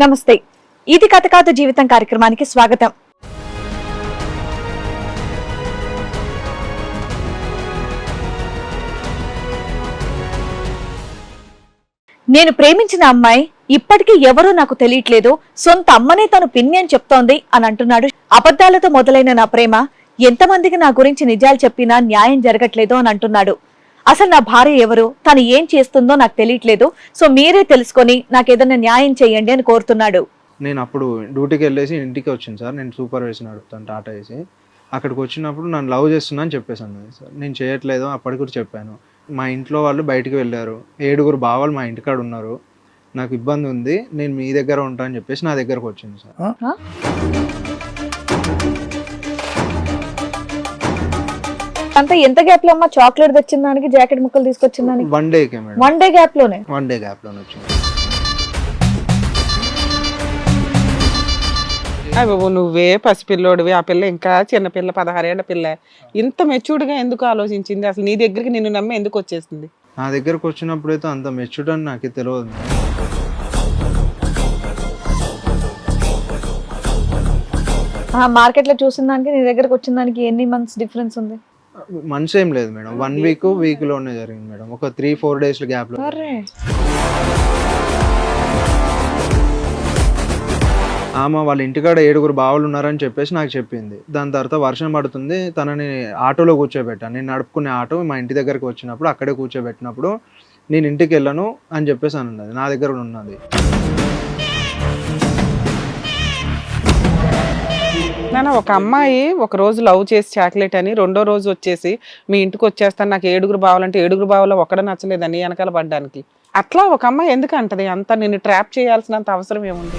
నమస్తే. ఇది కథ కాదు జీవితం కార్యక్రమానికి స్వాగతం. నేను ప్రేమించిన అమ్మాయి ఇప్పటికీ ఎవరూ నాకు తెలియట్లేదు, సొంత అమ్మనే తను పిన్ని అని చెప్తోంది అని అంటున్నాడు. అబద్ధాలతో మొదలైన నా ప్రేమ ఎంతమందికి నా గురించి నిజాలు చెప్పినా న్యాయం జరగట్లేదు అని అంటున్నాడు. అసలు నా భార్య ఎవరు, తను ఏం చేస్తుందో నాకు తెలియట్లేదు, సో మీరే తెలుసుకొని నాకు ఏదైనా న్యాయం చేయండి అని కోరుతున్నాడు. నేను అప్పుడు డ్యూటీకి వెళ్ళేసి ఇంటికి వచ్చింది సార్. నేను సూపర్వైజర్ నడుపుతాను టాటా వేసి. అక్కడికి వచ్చినప్పుడు నన్ను లవ్ చేస్తున్నా అని చెప్పేసాను సార్. నేను చేయట్లేదు అప్పటికి కూడా చెప్పాను. మా ఇంట్లో వాళ్ళు బయటికి వెళ్ళారు, 7 బావాలు మా ఇంటికాడ ఉన్నారు, నాకు ఇబ్బంది ఉంది, నేను మీ దగ్గర ఉంటా అని చెప్పేసి నా దగ్గరకు వచ్చింది సార్. అంతా ఎంత గ్యాప్ లో అమ్మా చాక్లెట్ తెచ్చిన దానికి, జాకెట్ ముక్కలు తీసుకొచ్చిన దానికి? 1 డేకే మేడం. 1 డే గ్యాప్ లోనే? 1 డే గ్యాప్ లోనే వచ్చింది. బాబు నువ్వే పసిపిల్లోడివి, ఆ పిల్ల ఇంకా చిన్నపిల్ల, 16 ఏళ్ల పిల్ల. ఇంత మెచ్యూర్డ్గా ఎందుకు ఆలోచించింది? అసలు నీ దగ్గరికి నిన్ను నమ్మి ఎందుకు వచ్చేసింది? నా దగ్గరకు వచ్చినప్పుడు అయితే అంత మెచ్యూర్డ్ అని నాకు తెలియదు. మార్కెట్ లో చూసిన దానికి నీ దగ్గరకు వచ్చిన దానికి ఎన్ని మంత్స్ డిఫరెన్స్ ఉంది? మంత్స్ ఏం లేదు మేడం, 1 వీక్ లోనే జరిగింది మేడం. ఒక 3-4 డేస్ గ్యాప్ లో. ఆమె వాళ్ళ ఇంటికాడ 7 బావులు ఉన్నారని చెప్పేసి నాకు చెప్పింది. దాని తర్వాత వర్షం పడుతుంది, తనని ఆటోలో కూర్చోబెట్టాను. నేను నడుపుకునే ఆటో మా ఇంటి దగ్గరకు వచ్చినప్పుడు అక్కడే కూర్చోబెట్టినప్పుడు నేను ఇంటికి వెళ్ళను అని చెప్పేసి అన్నది. నా దగ్గర ఉన్నది. నాన్న, ఒక అమ్మాయి ఒక రోజు లవ్ చేసి చాక్లెట్ అని, రెండో రోజు వచ్చేసి మీ ఇంటికి వచ్చేస్తాను, నాకు 7 బావాలంటే 7 బావులో ఒక్కడ నచ్చలేదని వెనకాల పడ్డానికి. అట్లా ఒక అమ్మాయి ఎందుకు అంటది? అంత నిన్ను ట్రాప్ చేయాల్సినంత అవసరం ఏముంది?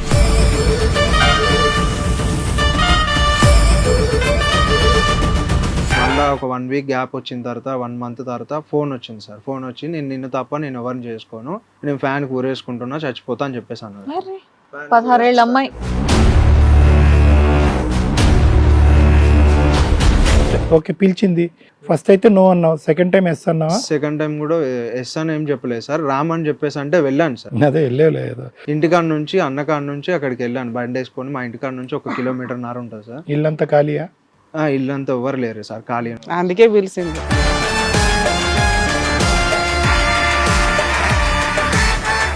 మళ్ళీ ఒక 1 వీక్ గ్యాప్ వచ్చిన తర్వాత 1 మంత్ తర్వాత ఫోన్ వచ్చింది సార్. ఫోన్ వచ్చి నేను నిన్ను తప్ప నేను ఎవరిని చేసుకోను, నేను ఫ్యాన్ కూరేసుకుంటున్నా, చచ్చిపోతా అని చెప్పేసి అన్నది. 16 ఏళ్ళ అమ్మాయి. ఓకే, పిలిచింది. ఫస్ట్ అయితే నో అన్నావు, సెకండ్ టైం ఎస్ అన్నావా? సెకండ్ టైం కూడా ఎస్ అని ఏం చెప్పలేదు సార్. రామ్ అని చెప్పేసి అంటే వెళ్ళాను సార్. అదే వెళ్ళలేదు. ఇంటికాడ నుంచి అన్నకాడ నుంచి అక్కడికి వెళ్ళాను బండి వేసుకొని. మా ఇంటికాడ నుంచి 1 కిలోమీటర్న్నర ఉంటుంది సార్. ఇల్లంతా ఖాళీయా? ఇల్లు అంతా ఎవరు లేరు సార్, ఖాళీ. అందుకే పిలిచింది.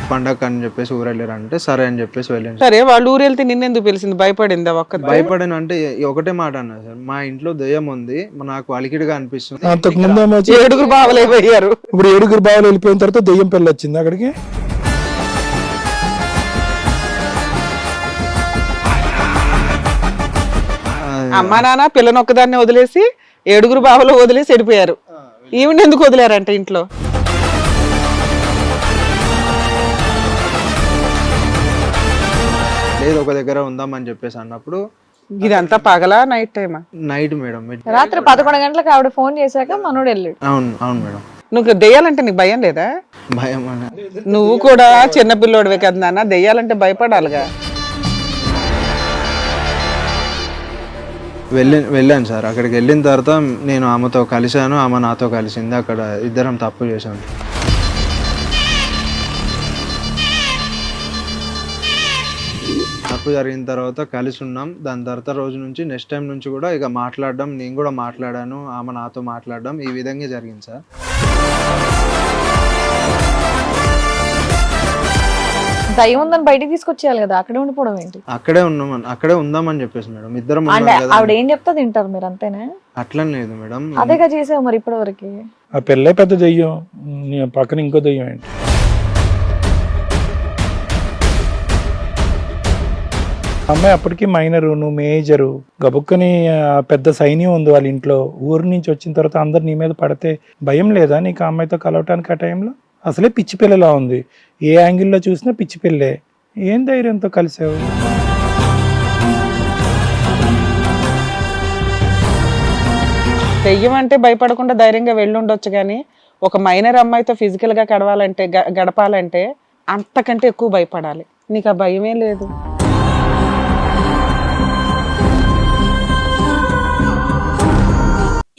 పండగ అని చెప్పేసి ఊరు వెళ్ళారు అంటే సరే అని చెప్పేసి వెళ్ళాను. సరే, వాళ్ళు ఊరు వెళ్తే నిన్నెందుకు పిలిచింది? భయపడిందా? భయపడాను అంటే ఒకటే మాట అన్నా సార్, మా ఇంట్లో దయ్యం ఉంది, నాకు అలికిడిగా అనిపిస్తుంది. అంతకు ముందు 7 బావలు అయిపోయారు. ఇప్పుడు 7 బావలు వెళ్ళిపోయిన తర్వాత దెయ్యం పిల్ల వచ్చింది అక్కడికి. అమ్మా నాన్న పిల్లని ఒక్కదాన్ని వదిలేసి 7 బావలు వదిలేసి వెళ్ళిపోయారు. ఈవిడ ఎందుకు వదిలేరంట ఇంట్లో? లేదు ఒక దగ్గర ఉందామని చెప్పేసి అన్నప్పుడు. ఇదంతా పగలా నైట్ టైమా? Night madam. రాత్రి 11 గంటలకు ఆవిడ ఫోన్ చేశాక మనోడు వెళ్ళాడు. అవును మేడం. నువ్వు దెయ్యాలంటే నీకు భయం లేదా? భయం నువ్వు కూడా చిన్నపిల్లోడివే కదా నాన్న, దెయ్యాలంటే భయపడాలిగా. వెళ్ళాను సార్. అక్కడికి వెళ్ళిన తర్వాత నేను ఆమెతో కలిశాను, ఆమె నాతో కలిసింది. అక్కడ ఇద్దరం తప్పు చేశాను. తప్పు జరిగిన తర్వాత కలిసి ఉన్నాం. దాని తర్వాత రోజు నుంచి నెక్స్ట్ టైం నుంచి కూడా ఇక మాట్లాడడం, నేను కూడా మాట్లాడాను, ఆమె నాతో మాట్లాడడం, ఈ విధంగా జరిగింది సార్. దయ్యం ఉందని బయటికి తీసుకొచ్చేయాలి కదా, అక్కడే ఉండిపోవడం ఏంటి? అక్కడే ఉందామని చెప్పేసి మేడం. ఇద్దరం ఆవిడ ఏం చెప్తా తింటారు మీరు, అంతేనా? అట్లని లేదు మేడం. అదేగా చేసావు మరి ఇప్పటి వరకు. ఆ పిల్లే పెద్ద దెయ్యం, పక్కన ఇంకో దెయ్యం ఏంటి? అమ్మాయి అప్పటికి మైనరు, నువ్వు మేజరు. గబుక్కని పెద్ద సైన్యం ఉంది వాళ్ళ ఇంట్లో. ఊరు నుంచి వచ్చిన తర్వాత అందరు నీ మీద పడితే భయం లేదా నీకు ఆ అమ్మాయితో కలవటానికి? ఆ టైంలో అసలే పిచ్చి పిల్లలా ఉంది, ఏ యాంగిల్లో చూసినా పిచ్చి పిల్లే. ఏం ధైర్యంతో కలిసావు? దెయ్యం అంటే భయపడకుండా ధైర్యంగా వెళ్ళి ఉండొచ్చు, కానీ ఒక మైనర్ అమ్మాయితో ఫిజికల్ గా గడపాలంటే అంతకంటే ఎక్కువ భయపడాలి. నీకు ఆ భయమే లేదు.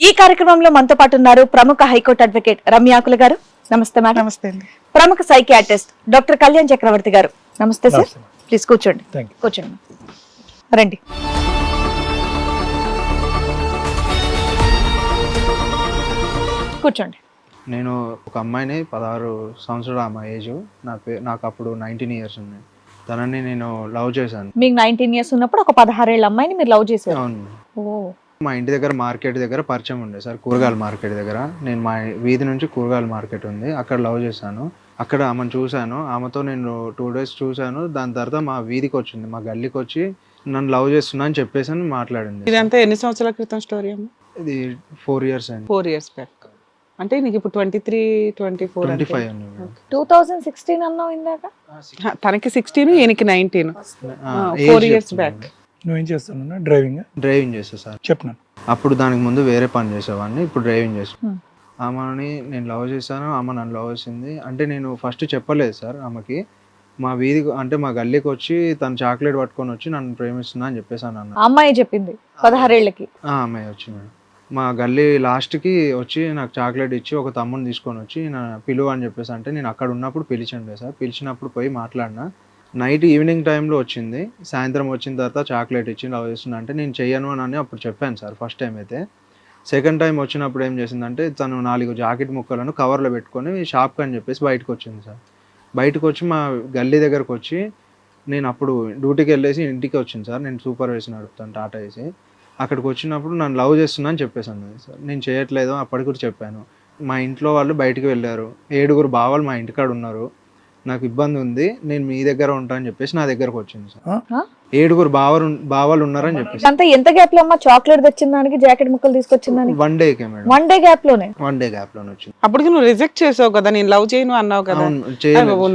ఈ కార్యక్రమంలో మనతో పాటు ఉన్నారు ప్రముఖ హైకోర్టు అడ్వకేట్ రమ్యాకుల గారు. నమస్తే మేడం. నమస్తే అండి. ప్రముఖ సైకియాట్రిస్ట్ డాక్టర్ కళ్యాణ్ చక్రవర్తి గారు. నమస్తే సార్. ప్లీజ్ కూర్చోండి. Thank you. కూర్చోండి, రండి. కూర్చోండి. నేను ఒక అమ్మాయిని 16 సంవత్సరాల అమ్మాయి ఏజ్, నాకు అప్పుడు 19 ఇయర్స్ ఉన్నాయి. తనని నేను లవ్ చేశాను. మీకు 19 ఇయర్స్ ఉన్నప్పుడు ఒక 16 ఏళ్ళ అమ్మాయిని మీరు లవ్ చేశారు. అవును. ఓ, మా ఇంటి దగ్గర మార్కెట్ దగ్గర పరిచయం ఉండే సార్, కూరగాయల మార్కెట్ దగ్గర. నేను మా వీధి నుంచి కూరగాయల మార్కెట్ ఉంది, అక్కడ లవ్ చేశాను. అక్కడ ఆమెను చూశాను, ఆమెతో నేను 2 days చూశాను. దాని తర్వాత మా వీధికి వచ్చింది, మా గల్లీకి వచ్చి నన్ను లవ్ చేస్తున్నా అని చెప్పేసి అని మాట్లాడింది. ఇదంతా ఎన్ని సంవత్సరాల క్రితం స్టోరీ అమ్మ? ఇది 4 years అయింది. 4 years బ్యాక్. అంటే నీకు ఇప్పుడు 23, 24 25 అండి. 2016 అన్నావు ఇందాక. తనకి 16, ఈయనకి 19. 4 years బ్యాక్. నువ్వేం చేస్తున్నావు? డ్రైవింగ్ చేస్తా సార్. చెప్పినాను. అప్పుడు దానికి ముందు వేరే పని చేసేవాడిని, ఇప్పుడు డ్రైవింగ్ చేస్తాను. ఆమెని నేను లవ్ చేశాను, ఆమె నన్ను లవ్ చేసింది. అంటే నేను ఫస్ట్ చెప్పలేదు సార్ ఆమెకి. మా వీధికి అంటే మా గల్లీకి వచ్చి తను చాక్లెట్ పట్టుకొని వచ్చి నన్ను ప్రేమిస్తున్నా అని చెప్పేసాను అన్న. ఆ అమ్మాయి చెప్పింది 16 ఏళ్ళకి. అమ్మాయి వచ్చి మేడం మా గల్లీ లాస్ట్కి వచ్చి నాకు చాక్లెట్ ఇచ్చి ఒక తమ్ముని తీసుకొని వచ్చి నా పిలువ అని చెప్పేసి అంటే నేను అక్కడ ఉన్నప్పుడు పిలిచండి సార్. పిలిచినప్పుడు పోయి మాట్లాడినా. నైట్ ఈవినింగ్ టైంలో వచ్చింది, సాయంత్రం వచ్చిన తర్వాత చాక్లెట్ ఇచ్చి లవ్ చేస్తున్నా అంటే నేను చెయ్యను అని అప్పుడు చెప్పాను సార్ ఫస్ట్ టైం అయితే. సెకండ్ టైం వచ్చినప్పుడు ఏం చేసిందంటే తను 4 జాకెట్ ముక్కలను కవర్లో పెట్టుకొని షాప్కి అని చెప్పేసి బయటకు వచ్చింది సార్. బయటకు వచ్చి మా గల్లీ దగ్గరకు వచ్చి, నేను అప్పుడు డ్యూటీకి వెళ్ళేసి ఇంటికి వచ్చింది సార్. నేను సూపర్వైజర్ నడుపుతాను టాటా ఏసీ. అక్కడికి వచ్చినప్పుడు నన్ను లవ్ చేస్తున్నా అని చెప్పేసాను సార్. నేను చేయట్లేదు అప్పటికి కూడా చెప్పాను. మా ఇంట్లో వాళ్ళు బయటికి వెళ్ళారు, 7 బావాలు మా ఇంటికాడ ఉన్నారు, నాకు ఇబ్బంది ఉంది, నేను మీ దగ్గర ఉంటా అని చెప్పేసి నా దగ్గరకు వచ్చింది సార్. 7 బావాలు ఉన్నారని చెప్పేసి. అంతా ఎంత గ్యాప్ లో అమ్మా చాక్లెట్ తెచ్చిన దానికి, జాకెట్ ముక్కలు తీసుకొచ్చిన దానికి? 1 day మేడం. 1 day గ్యాప్ లోనే? 1 day గ్యాప్ లోనే వచ్చింది. అప్పటికి నువ్వు రిజెక్ట్ చేసావు కదా, నేను లవ్ చేయను అన్నావు కదా.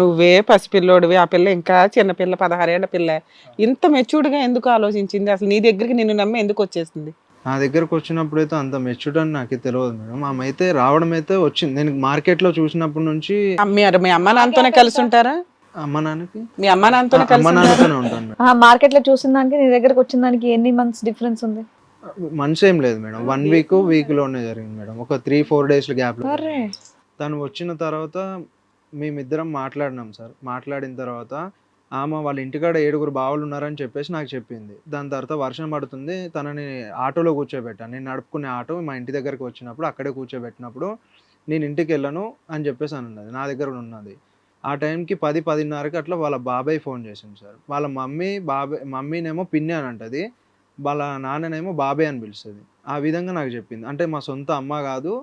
నువ్వే పసిపిల్లోడివి, ఆ పిల్ల ఇంకా చిన్నపిల్ల, 16 ఏళ్ల పిల్ల. ఇంత మెచ్యూర్డ్ గా ఎందుకు ఆలోచించింది అసలు? నీ దగ్గరికి నిన్ను నమ్మి ఎందుకు వచ్చేసింది? నా దగ్గరకు వచ్చినప్పుడు అయితే అంత మెచ్యూర్డ్ అని నాకు తెలియదు మేడం. ఆమె అయితే రావడం అయితే వచ్చింది. నేను మార్కెట్ లో చూసినప్పటి నుంచి. మీ అమ్మ నాన్నతోనే కలిసి ఉంటారా? అమ్మ నాన్నకి మీ అమ్మ నాన్నతోనే అమ్మ నాన్నతోనే ఉంటాను మేడం. మార్కెట్ లో చూసిన దానికి నీ దగ్గరకు వచ్చిన దానికి ఎన్ని మంత్స్ డిఫరెన్స్ ఉంది? మంత్స్ ఏం లేదు మేడం, 1 week లోనే జరిగింది మేడం. ఒక 3-4 days గ్యాప్ లో. తను వచ్చిన తర్వాత మేమిద్దరం మాట్లాడినాం సార్. మాట్లాడిన తర్వాత ఆమె వాళ్ళ ఇంటికాడ 7 బావులు ఉన్నారని చెప్పేసి నాకు చెప్పింది. దాని తర్వాత వర్షం పడుతుంది, తనని ఆటోలో కూర్చోబెట్టాను. నేను నడుపుకునే ఆటో మా ఇంటి దగ్గరికి వచ్చినప్పుడు అక్కడే కూర్చోబెట్టినప్పుడు నేను ఇంటికి వెళ్ళను అని చెప్పేసి అని ఉన్నది, నా దగ్గర ఉన్నది. ఆ టైంకి 10-10:30కి అట్లా వాళ్ళ బాబాయ్ ఫోన్ చేసింది సార్. వాళ్ళ మమ్మీనేమో పిన్ని అని అంటది, వాళ్ళ నాన్ననేమో బాబాయ్ అని పిలుస్తుంది. ఆ విధంగా నాకు చెప్పింది. అంటే మా సొంత అమ్మ కాదు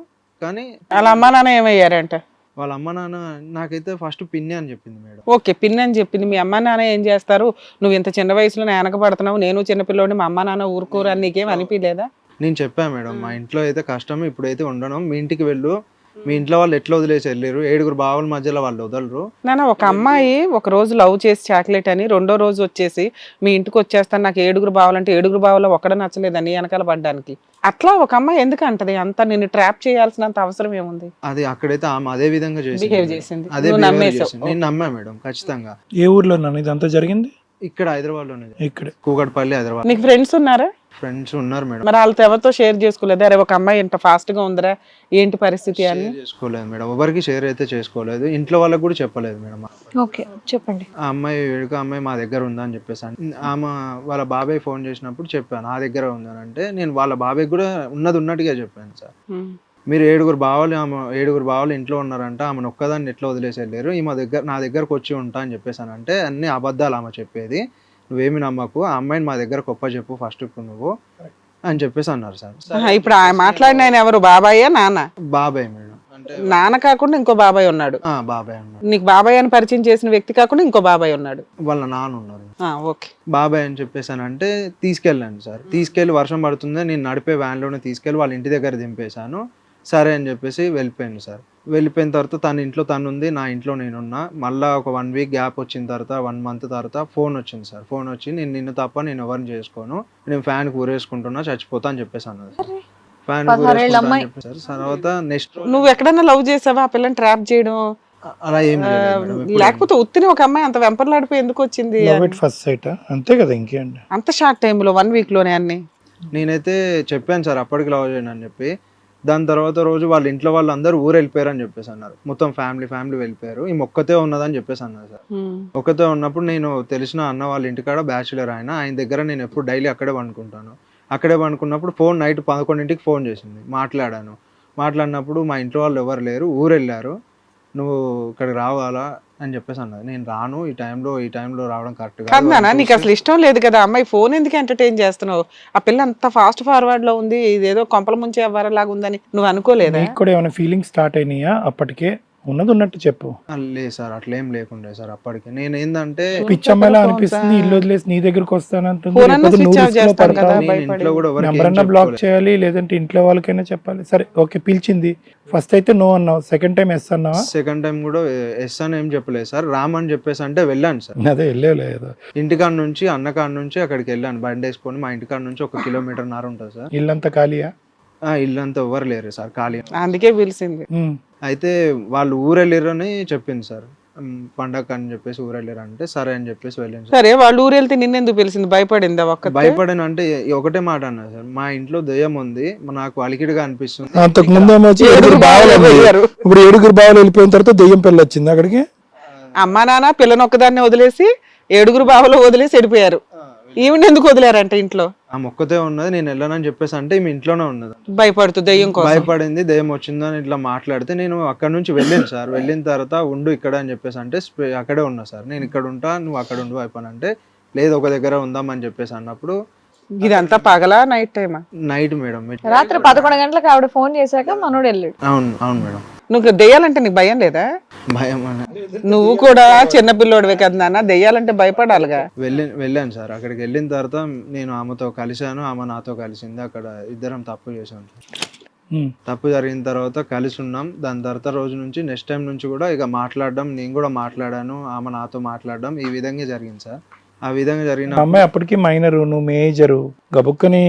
కానీ. వాళ్ళ అమ్మ నాన్న ఏమయ్యారంట? వాళ్ళ అమ్మ నాన్న నాకైతే ఫస్ట్ పిన్ని అని చెప్పింది మేడం. ఓకే, పిన్ని అని చెప్పింది. మీ అమ్మ నాన్న ఏం చేస్తారు? నువ్వు ఇంత చిన్న వయసులో వెనకబడుతున్నావు, నేను చిన్నపిల్లోని, మా అమ్మ నాన్న ఊరుకోరు అని నీకేం అనిపించలేదా? నేను చెప్పాను మేడం, మా ఇంట్లో అయితే కష్టం, ఇప్పుడైతే ఉండను, మీ ఇంటికి వెళ్ళు, మీ ఇంట్లో వాళ్ళు ఎట్లా వదిలేసి వెళ్ళారు, 7 బావుల మధ్యలో వాళ్ళు వదలరు. నాన్న, ఒక అమ్మాయి ఒక రోజు లవ్ చేసి చాక్లెట్ అని, రెండో రోజు వచ్చేసి మీ ఇంటికి వచ్చేస్తాను, నాకు 7 బావాలంటే 7 బావులో ఒక్కడ నచ్చలేదని వెనకాల పడ్డానికి. అట్లా ఒక అమ్మాయి ఎందుకు అంటది? అంతా నిన్ను ట్రాప్ చేయాల్సినంత అవసరం ఏముంది? అది అక్కడైతే ఆమె అదే విధంగా బిహేవ్ చేసింది. అదే నువ్వు behavior నమ్మేశావు. చేసింది. నేను నమ్మా మేడం ఖచ్చితంగా. ఏ ఊర్లో నన్ను ఇదంతా జరిగింది? ఇక్కడ హైదరాబాద్లోనే, ఇక్కడ కూకట్పల్లి, హైదరాబాద్. నీకు ఫ్రెండ్స్ ఉన్నారా? ఫ్రెండ్స్ ఉన్నారు మేడం. మరి వాళ్ళతో ఎవరితో షేర్ చేసుకోలేదు? అరే ఒక అమ్మాయి ఇంత ఫాస్ట్ గా ఉందిరా, ఏంటి పరిస్థితి అని? షేర్ చేసుకోలేదు మేడం, ఎవరికి షేర్ అయితే చేసుకోలేదు. ఇంట్లో వాళ్ళకి కూడా చెప్పలేదు మేడం. ఓకే, చెప్పండి. ఆ అమ్మాయి అమ్మాయి మా దగ్గర ఉందా అని చెప్పేసి ఆమె వాళ్ళ బాబాయ్ ఫోన్ చేసినప్పుడు చెప్పాను నా దగ్గర ఉందని. అంటే నేను వాళ్ళ బాబాయ్ కూడా ఉన్నట్టుగా చెప్పాను సార్. మీరు 7 బావాలు ఇంట్లో ఉన్నారంట, ఆమెను ఒక్కదాన్ని ఎట్లా వదిలేసి వెళ్ళారు, ఈమె నా దగ్గరకు వచ్చి ఉంటా అని చెప్పేసాను. అంటే అన్ని అబద్ధాలు ఆమె చెప్పేది, నువ్వేమి నమ్మకు, ఆ అమ్మాయిని మా దగ్గర గొప్ప చెప్పు ఫస్ట్ నువ్వు అని చెప్పేసి అన్నారు సార్. ఇప్పుడు మాట్లాడిన ఆయన ఎవరు? బాబాయ్యా నాన్న? బాబాయ్ మేడం. అంటే నాన్న కాకుండా ఇంకో బాబాయ్ ఉన్నాడు. బాబాయ్ అన్నారు. నీకు బాబాయ్ అని పరిచయం చేసిన వ్యక్తి కాకుండా ఇంకో బాబాయ్ ఉన్నాడు. వాళ్ళ నాన్న ఉన్నారు. ఓకే, బాబాయ్ అని చెప్పేసానంటే తీసుకెళ్ళాను సార్. తీసుకెళ్ళి వర్షం పడుతుంది, నేను నడిపే వ్యాన్లోనే తీసుకెళ్ళి వాళ్ళ ఇంటి దగ్గర దింపేశాను. సరే అని చెప్పేసి వెళ్ళిపోయాను సార్. వెళ్ళిపోయిన తర్వాత తన ఇంట్లో తను ఉంది, నా ఇంట్లో నేనున్నా. మళ్ళీ ఒక 1 week గ్యాప్ వచ్చిన తర్వాత 1 month తర్వాత ఫోన్ వచ్చింది సార్. ఫోన్ వచ్చి నేను నిన్ను తప్ప నేను ఎవరిని చేసుకోను, నేను ఫ్యాన్ ఊరేసుకుంటున్నా, చచ్చిపోతా అని చెప్పేసి అన్నది. ఫ్యాన్ చెప్పేసారు. తర్వాత నెక్స్ట్ నువ్వు ఎక్కడన్నా లవ్ చేసావా ఆ పిల్లని ట్రాప్ చేయడం? అలా ఏం లేకపోతే ఉత్తిని ఒక అమ్మాయి అంత వెంపర్లాడిపోయి ఎందుకు వచ్చింది? ఫస్ట్ సైట్ అంతే కదా, ఇంకేంటి అంత షార్ట్ టైంలో 1 week లోనే అన్ని? నేనైతే చెప్పాను సార్ అప్పటికి లవ్ చేయను అని చెప్పి. దాని తర్వాత రోజు వాళ్ళ ఇంట్లో వాళ్ళందరూ ఊరు వెళ్ళిపోయారు అని చెప్పేసి అన్నారు. మొత్తం ఫ్యామిలీ వెళ్ళిపోయారు, ఈ ఒక్కతే ఉన్నదని చెప్పేసి అన్నారు సార్. ఒక్కతే ఉన్నప్పుడు నేను తెలిసిన అన్న వాళ్ళ ఇంటికాడ బ్యాచులర్ ఆయన దగ్గర నేను ఎప్పుడు డైలీ అక్కడే పండుకుంటాను. అక్కడే పండుకున్నప్పుడు ఫోన్ నైట్ 11ంటికి ఫోన్ చేసింది, మాట్లాడినప్పుడు మా ఇంట్లో వాళ్ళు ఎవరు లేరు, ఊరు వెళ్ళారు, నువ్వు ఇక్కడికి రావాలా అని చెప్పేసి అన్నది. నేను రాను, ఈ టైంలో రావడం కరెక్ట్ కాదు నాన్న, నీకు అసలు ఇష్టం లేదు కదా అమ్మాయి, ఫోన్ ఎందుకు ఎంటర్టైన్ చేస్తున్నావు? ఆ పిల్ల అంత ఫాస్ట్ ఫార్వర్డ్ లో ఉంది, ఇదేదో కొంపల ముంచే అవ్వరలాగా ఉందని నువ్వు అనుకోలేదా? నీకు కూడా ఏమైనా ఫీలింగ్స్ స్టార్ట్ అయినాయా అప్పటికే? ఉన్నది ఉన్నట్టు చెప్పు. లేదు సార్, అట్లా ఏం లేకుండే సార్. అప్పటికి నేను ఏంటంటే పిచ్చమ్మలా అనిపిస్తుంది, ఇల్లు వదిలేసి నీ దగ్గరకు వస్తానంటుంది. ఫోన్ అన్నా లేకపోతే స్విచ్ నువ్వు ఆఫ్ risk లో చేస్తాను కదా, పడతావు. నేను భయపడి. ఇంట్లో కూడా ఎవరికి నెంబర్ ఏం అన్నా బ్లాక్ చెప్పుకోలేదు. చేయాలి, లేదంటే ఇంట్లో వాళ్ళకైనా చెప్పాలి. సరే ఓకే, పిలిచింది, ఫస్ట్ అయితే నో అన్నావు, సెకండ్ టైం ఎస్ అన్నావా? సెకండ్ టైం కూడా ఎస్ అని ఏం చెప్పలేదు సార్, రామని చెప్పేసి అంటే వెళ్ళాను సార్. అదే వెళ్ళలేదు. ఇంటికాడ నుంచి అన్నకాడ నుంచి అక్కడికి వెళ్ళాను బండి వేసుకొని. మా ఇంటికాడ నుంచి 1 కిలోమీటర్న్నర ఉంటుంది సార్. ఇల్లంతా ఖాళీయా? ఇల్లంతా ఎవరు లేరు సార్, ఖాళీ. అందుకే పిలిచింది. అయితే వాళ్ళు ఊరు వెళ్ళారు అని చెప్పింది సార్. పండగ అని చెప్పేసి ఊరు వెళ్ళారు అంటే సరే అని చెప్పేసి వెళ్ళాను సార్. సరే, వాళ్ళు ఊరు వెళ్తే నిన్నెందుకు పిలిచింది? భయపడిందా ఒక్క? భయపడాను అంటే ఒకటే మాట అన్నా సార్, మా ఇంట్లో దయ్యం ఉంది, నాకు అలికిడిగా అనిపిస్తుంది. అంతకు ముందేమో వచ్చి ఏడుగురు బావలు వెళ్ళారు. ఇప్పుడు 7 బావలు వెళ్ళిపోయిన తర్వాత దెయ్యం పిల్ల వచ్చింది అక్కడికి. అమ్మా నాన్న పిల్లని ఒక్కదాన్ని వదిలేసి 7 బావలు వదిలేసి వెళ్ళిపోయారు. ఈవిడ ఎందుకు వదిలేరంట ఇంట్లో? ఆ మొక్కతే ఉన్నది, నేను వెళ్ళనని చెప్పేసి అంటే ఈమె ఇంట్లోనే ఉన్నది. భయపడుతూ దయ్యం కోసం భయపడింది, దయ్యం వచ్చిందని ఇట్లా మాట్లాడితే నేను అక్కడ నుంచి వెళ్ళాను సార్. వెళ్ళిన తర్వాత ఉండు ఇక్కడ అని చెప్పేసి అంటే అక్కడే ఉన్నా సార్. నేను ఇక్కడ ఉంటా, నువ్వు అక్కడ ఉండు అయిపోయినంటే లేదు ఒక దగ్గర ఉందామని చెప్పేసి అన్నప్పుడు. ఇదంతా పగలా నైట్ టైమా? Night madam. రాత్రి 11 గంటలకు ఆవిడ ఫోన్ చేశాక మనోడు వెళ్ళాడు. అవును మేడం. నువ్వు దెయ్యాలంటే నీకు భయం లేదా? భయం నువ్వు కూడా చిన్న పిల్లోడివే కదా నాన్న, దెయ్యాలంటే భయపడాలిగా. వెళ్ళాను సార్. అక్కడికి వెళ్ళిన తర్వాత నేను ఆమెతో కలిశాను, ఆమె నాతో కలిసింది. అక్కడ ఇద్దరం తప్పు చేసాం. తప్పు జరిగిన తర్వాత కలిసి ఉన్నాం. దాని తర్వాత రోజు నుంచి నెక్స్ట్ టైం నుంచి కూడా ఇక మాట్లాడడం, నేను కూడా మాట్లాడాను, ఆమె నాతో మాట్లాడడం, ఈ విధంగా జరిగింది సార్. ఆ విధంగా జరిగిన అమ్మాయి అప్పటికి మైనరు, నువ్వు మేజరు, గబుక్కని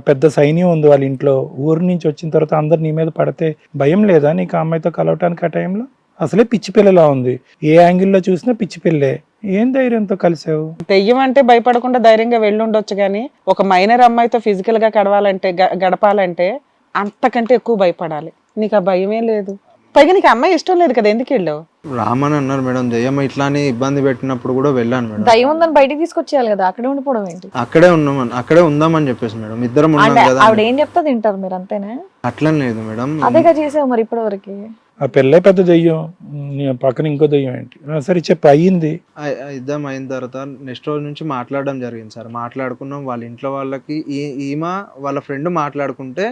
పెద్ద సైన్యం ఉంది వాళ్ళ ఇంట్లో. ఊరు నుంచి వచ్చిన తర్వాత అందరు నీ మీద పడితే భయం లేదా నీకు ఆ అమ్మాయితో కలవటానికి? ఆ టైంలో అసలే పిచ్చి పిల్లలా ఉంది, ఏ యాంగిల్లో చూసినా పిచ్చి పిల్లే. ఏం ధైర్యంతో కలిసావు? దెయ్యం అంటే భయపడకుండా ధైర్యంగా వెళ్ళుండొచ్చు, కానీ ఒక మైనర్ అమ్మాయితో ఫిజికల్ గా గడపాలంటే అంతకంటే ఎక్కువ భయపడాలి. నీకు ఆ భయమే లేదు. పైగా నీకు అమ్మాయి ఇష్టం లేదు కదా, ఎందుకు వెళ్ళావు? రామని అన్నారు మేడం, దయ్యం ఇట్లా అని ఇబ్బంది పెట్టినప్పుడు కూడా వెళ్ళాను మేడం. దయ్యం ఉందని బయటికి తీసుకొచ్చేయాలి కదా, అక్కడే ఉండిపోవడం ఏంటి? అక్కడే ఉందామని చెప్పేసి మేడం, ఇద్దరం ఉన్నాం కదా. ఆవిడ ఏం చెప్తా తింటారు మీరు అంతేనా? అట్లని లేదు మేడం. అదేగా చేసావు మరి ఇప్పటి వరకు. ఆ పిల్లే పెద్ద దెయ్యం, నీ పక్కన ఇంకో దెయ్యం ఏంటి? సరే చెప్పు, అయ్యింది. యుద్ధం అయిన తర్వాత నెక్స్ట్ రోజు నుంచి మాట్లాడడం జరిగింది సార్. మాట్లాడుకున్నాం. వాళ్ళ ఇంట్లో వాళ్ళకి ఈమె వాళ్ళ ఫ్రెండ్ మాట్లాడుకుంటే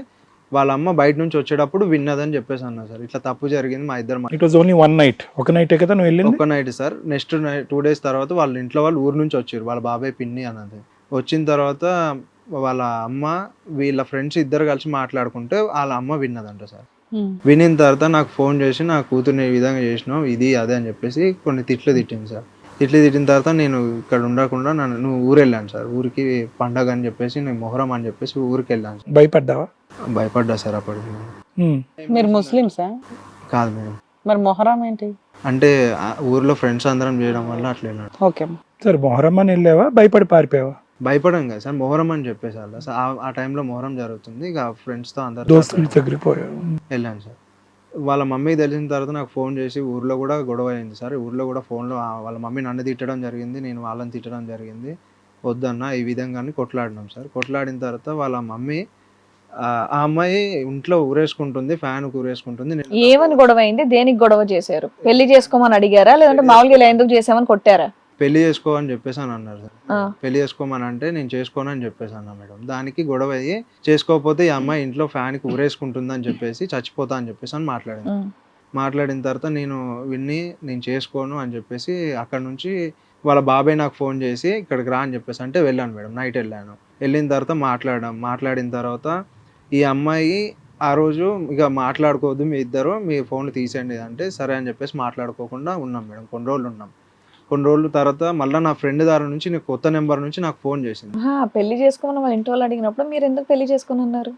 వాళ్ళ అమ్మ బయట నుంచి వచ్చేటప్పుడు విన్నదని చెప్పేసి అన్నా సార్. ఇట్లా తప్పు జరిగింది మా ఇద్దరు. It was only 1 night. ఒక నైటే కదా నువ్వు వెళ్ళింది? ఒక నైట్ సార్. నెక్స్ట్ 2 డేస్ తర్వాత వాళ్ళ ఇంట్లో వాళ్ళు ఊరు నుంచి వచ్చారు, వాళ్ళ బాబాయ్ పిన్ని అన్నది. వచ్చిన తర్వాత వాళ్ళ అమ్మ వీళ్ళ ఫ్రెండ్స్ ఇద్దరు కలిసి మాట్లాడుకుంటే వాళ్ళ అమ్మ విన్నదంట సార్. వినిన తర్వాత నాకు ఫోన్ చేసి నా కూతుర్ని ఈ విధంగా చేసినావు, ఇది అదే అని చెప్పేసి కొన్ని తిట్లు తిట్టింది సార్. తిట్టిన తర్వాత నేను ఇక్కడ ఉండకుండా నువ్వు ఊరు వెళ్ళాను సార్. ఊరికి పండగ అని చెప్పేసి, నేను మొహరం అని చెప్పేసి ఊరికి వెళ్ళాను సార్. భయపడ్డావా? భయపడ్డా సార్ అప్పటికి. మీరు ముస్లిమ్సా? కాదు మేడం. మరి మొహరం ఏంటి? అంటే ఊర్లో ఫ్రెండ్స్ అందరం చేయడం వల్ల అట్లా వెళ్ళాను. ఓకే సరే, మొహరం అని వెళ్ళావా, భయపడి పారిపోయావా? భయపడం కదా సార్, మొహరం అని చెప్పేసి ఆ టైంలో మొహరం జరుగుతుంది, ఇక ఫ్రెండ్స్తో అందరు దోస్తులు తగిలిపోయావు. వెళ్ళాను సార్. వాళ్ళ మమ్మీ తెలిసిన తర్వాత నాకు ఫోన్ చేసి ఊర్లో కూడా గొడవ అయింది సార్. ఊర్లో కూడా ఫోన్లో వాళ్ళ మమ్మీ నన్ను తిట్టడం జరిగింది, నేను వాళ్ళని తిట్టడం జరిగింది. వద్దన్న ఈ విధంగానే కొట్లాడినాం సార్. కొట్లాడిన తర్వాత వాళ్ళ మమ్మీ ఆ అమ్మాయి ఇంట్లో ఊరేసుకుంటుంది, ఫ్యాన్ ఊరేసుకుంటుంది. ఏమని గొడవ అయింది? దేనికి గొడవ చేశారు? పెళ్లి చేసుకోమని అడిగారా, లేదంటే మామూలుగా ఇలా ఎందుకు చేసామని కొట్టారా? పెళ్లి చేసుకో అని చెప్పేసి అని అన్నారు సార్. పెళ్లి చేసుకోమని అంటే నేను చేసుకోను అని చెప్పేసి అన్నా మేడం. దానికి గొడవ అయ్యి చేసుకోకపోతే ఈ అమ్మాయి ఇంట్లో ఫ్యాన్కి ఊరేసుకుంటుంది అని చెప్పేసి, చచ్చిపోతా అని చెప్పేసి అని మాట్లాడిన తర్వాత నేను నేను చేసుకోను అని చెప్పేసి అక్కడ నుంచి వాళ్ళ బాబాయ్ నాకు ఫోన్ చేసి ఇక్కడికి రా అని చెప్పేసి అంటే వెళ్ళాను మేడం. నైట్ వెళ్ళాను. వెళ్ళిన తర్వాత మాట్లాడిన తర్వాత ఈ అమ్మాయి ఆ రోజు ఇక మాట్లాడుకోవద్దు మీ ఇద్దరు, మీ ఫోన్లు తీసేయండి అంటే సరే అని చెప్పేసి మాట్లాడుకోకుండా ఉన్నాం మేడం. కొన్ని రోజుల తర్వాత మళ్ళీ నా ఫ్రెండ్ దారి నుంచి నీకు కొత్త నెంబర్ నుంచి నాకు ఫోన్ చేసింది. పెళ్లి చేసుకోమని వాళ్ళ ఇంటి వాళ్ళు అడిగినప్పుడు మీరు ఎందుకు పెళ్లి చేసుకుని అన్నారు?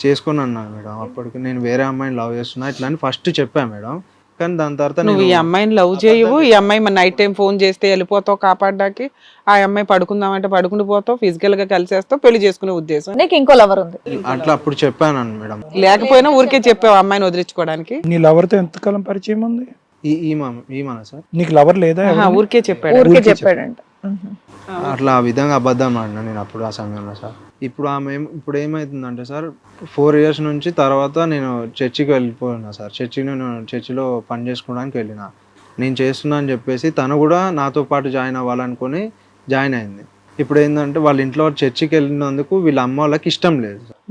చేసుకొని అన్నాను మేడం. అప్పటికి నేను వేరే అమ్మాయిని లవ్ చేస్తున్నా ఇట్లా అని ఫస్ట్ చెప్పాను మేడం. కానీ దాని తర్వాత నువ్వు ఈ నేను అమ్మాయిని లవ్ చేయవు, ఈ అమ్మాయి నైట్ టైం ఫోన్ చేస్తే వెళ్ళిపోతావు కాపాడ్డానికి, ఆ అమ్మాయి పడుకుందామంటే పడుకుని పోతావు, ఫిజికల్ గా కలిసేస్తావు, పెళ్లి చేసుకునే ఉద్దేశం నీకు ఇంకో లవర్ ఉంది. అట్లా అప్పుడు చెప్పాను మేడం. లేకపోయినా ఊరికే చెప్పావు అమ్మాయిని వదిలించుకోవడానికి. నీ లవర్తో ఎంతకాలం పరిచయం ఉంది? ఈమన సార్ నీకు లవర్ లేదా? ఆహా, ఊరికే చెప్పాడు. ఊరికే చెప్పాడంట. అట్లా ఆ విధంగా అబద్ధం ఆడినా నేను అప్పుడు ఆ సమయంలో సార్. ఇప్పుడు ఇప్పుడు ఏమవుతుందంటే సార్ 4 years నుంచి తర్వాత నేను చర్చికి వెళ్ళిపోయినా సార్. చర్చిలో పని చేసుకోవడానికి వెళ్ళిన. నేను చేస్తున్నా అని చెప్పేసి తను కూడా నాతో పాటు జాయిన్ అవ్వాలనుకుని జాయిన్ అయింది. ఇప్పుడు ఏంటంటే వాళ్ళ ఇంట్లో చర్చికి వెళ్ళినందుకు వీళ్ళ అమ్మ వాళ్ళకి ఇష్టం లేదు సార్.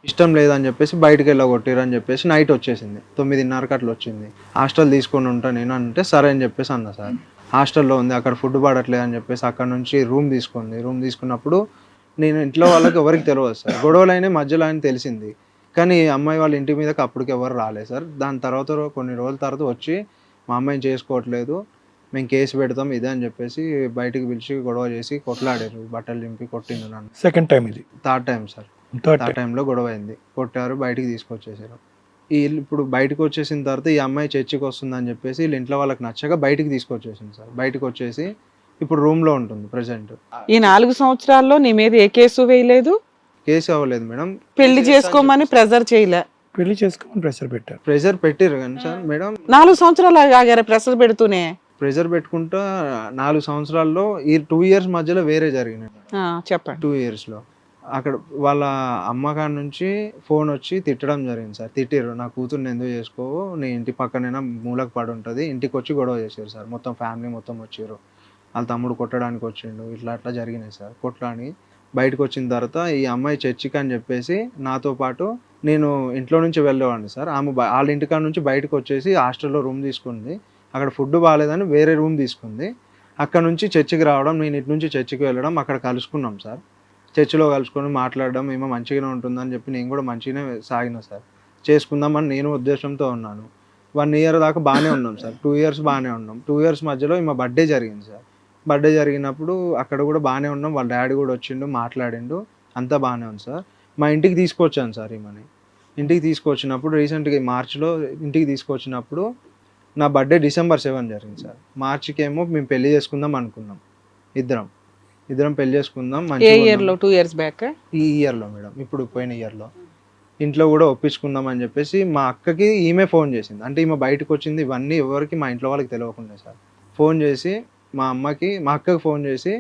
ఇష్టం లేదని చెప్పేసి బయటకు వెళ్ళగొట్టారు అని చెప్పేసి నైట్ వచ్చేసింది, 9:30కి అట్లా వచ్చింది. హాస్టల్ తీసుకొని ఉంటా నేను అంటే సరే అని చెప్పేసి అన్నా సార్. హాస్టల్లో ఉంది, అక్కడ ఫుడ్ పడట్లేదు అని చెప్పేసి అక్కడ నుంచి రూమ్ తీసుకుంది. రూమ్ తీసుకున్నప్పుడు నేను ఇంట్లో వాళ్ళకి ఎవరికి తెలియదు సార్. గొడవలు అయినా మధ్యలో ఆయన తెలిసింది, కానీ అమ్మాయి వాళ్ళ ఇంటి మీదకి అప్పటికి ఎవరు రాలేదు సార్. దాని తర్వాత కొన్ని రోజుల తర్వాత వచ్చి మా అమ్మాయిని చేసుకోవట్లేదు, మేము కేసు పెడతాం ఇదే అని చెప్పేసి బయటికి పిలిచి గొడవ చేసి కొట్లాడారు, బట్టలు చింపి కొట్టిండు నన్ను. సెకండ్ టైం ఇది? Third time sir. Third third టైంలో గొడవ అయింది, కొట్టారు, బయటికి తీసుకొచ్చేసారు. ఇప్పుడు బయటకు వచ్చేసిన తర్వాత ఈ అమ్మాయి చర్చికి వస్తుందని చెప్పేసి వీళ్ళ ఇంట్లో వాళ్ళకి నచ్చక బయటికి తీసుకొచ్చేసింది సార్. బయటకు వచ్చేసి ఇప్పుడు రూమ్లో ఉంటుంది ప్రెసెంట్. ఈ 4 సంవత్సరాల్లో నీ మీద ఏ కేసు వేయలేదు? కేసు అవ్వలేదు మేడం. పెళ్లి చేసుకోమని ప్రెజర్ చేయలే? పెళ్లి చేసుకోమని ప్రెషర్ పెట్టారు. ప్రెజర్ పెట్టారు కానీ సార్ మేడం 4 సంవత్సరాలు ఆగారు ప్రెషర్ పెడుతూనే. ప్రెజర్ పెట్టుకుంటా 4 సంవత్సరాల్లో ఈ 2 years మధ్యలో వేరే జరిగినాయి. చెప్పండి. 2 yearsలో అక్కడ వాళ్ళ అమ్మగారి నుంచి ఫోన్ వచ్చి తిట్టడం జరిగింది సార్. తిట్టిర్రు, నా కూతుర్ని ఎందుకు చేసుకోవు, నీ ఇంటి పక్కనైనా మూలకు పడి ఉంటుంది, ఇంటికి వచ్చి గొడవ చేశారు సార్. మొత్తం ఫ్యామిలీ మొత్తం వచ్చారు, వాళ్ళ తమ్ముడు కొట్టడానికి వచ్చిండు, అట్లా జరిగినాయి సార్. కొట్టడానికి బయటకు వచ్చిన తర్వాత ఈ అమ్మాయి చర్చికి అని చెప్పేసి నాతో పాటు నేను ఇంట్లో నుంచి వెళ్ళేవాడిని సార్. ఆమె వాళ్ళ ఇంటికాడ నుంచి బయటకు వచ్చేసి హాస్టల్లో రూమ్ తీసుకుంది. అక్కడ ఫుడ్ బాగాలేదని వేరే రూమ్ తీసుకుంది. అక్కడ నుంచి చర్చికి రావడం, నేను ఇటు నుంచి చర్చికి వెళ్ళడం, అక్కడ కలుసుకున్నాం సార్. చర్చిలో కలుసుకొని మాట్లాడడం, ఏమో మంచిగానే ఉంటుందని చెప్పి నేను కూడా మంచిగానే సాగిన సార్. చేసుకుందామని నేను ఉద్దేశంతో ఉన్నాను. 1 year దాకా బాగానే ఉన్నాం సార్. 2 years బాగానే ఉన్నాం. 2 years మధ్యలో ఈమె బర్త్డే జరిగింది సార్. బర్త్డే జరిగినప్పుడు అక్కడ కూడా బాగానే ఉన్నాం. వాళ్ళ డాడీ కూడా వచ్చిండు, మాట్లాడిండు, అంతా బాగానే ఉంది సార్. మా ఇంటికి తీసుకొచ్చాను సార్ ఈమెని. ఇంటికి తీసుకొచ్చినప్పుడు రీసెంట్గా మార్చిలో ఇంటికి తీసుకొచ్చినప్పుడు నా బర్త్డే December 7 జరిగింది సార్. మార్చికి ఏమో మేము పెళ్లి చేసుకుందాం అనుకున్నాం. ఇద్దరం పెళ్లి చేసుకుందాం. ఏ ఇయర్లో? 2 years బ్యాక్? ఈ ఇయర్లో మేడం, ఇప్పుడు పోయిన ఇయర్లో. ఇంట్లో కూడా ఒప్పించుకుందాం అని చెప్పేసి మా అక్కకి ఈమె ఫోన్ చేసింది. అంటే ఈమె బయటకు వచ్చింది, ఇవన్నీ ఎవరికి మా ఇంట్లో వాళ్ళకి తెలియకుండా సార్. ఫోన్ చేసి మా అక్కకి ఫోన్ చేసి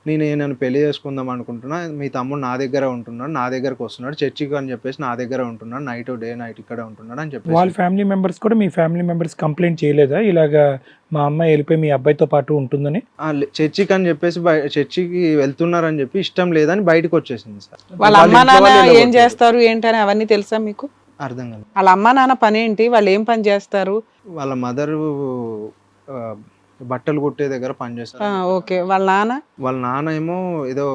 నేను పెళ్లి చేసుకుందాం అనుకుంటున్నా, మీ తమ్ముడు నా దగ్గర ఉంటున్నాడు, నా దగ్గరకు వస్తున్నాడు చర్చికి అని చెప్పేసి, నా దగ్గర ఉంటున్నాడు, నైట్ ఇక్కడ ఉంటున్నాడు అని చెప్పేసి. వాళ్ళ ఫ్యామిలీ మెంబర్స్ కూడా మీ ఫ్యామిలీ మెంబర్స్ కంప్లైంట్ చేయలేదా ఇలాగా మా అమ్మాయి వెళ్ళిపోయి మీ అబ్బాయితో పాటు ఉంటుందని? చర్చికి అని చెప్పేసి చర్చికి వెళ్తున్నారని చెప్పి ఇష్టం లేదని బయటకు వచ్చేసింది సార్. వాళ్ళ అమ్మా నాన్న ఏం చేస్తారు ఏంటని అవన్నీ తెలుసా మీకు? అర్థం కాదు. వాళ్ళ అమ్మా నాన్న పని ఏంటి, వాళ్ళు ఏం పని చేస్తారు? వాళ్ళ మదర్ బట్టలు కుట్టే దగ్గర పనిచేస్తారు. ఓకే. వాళ్ళ నాన్న ఏమో ఏదో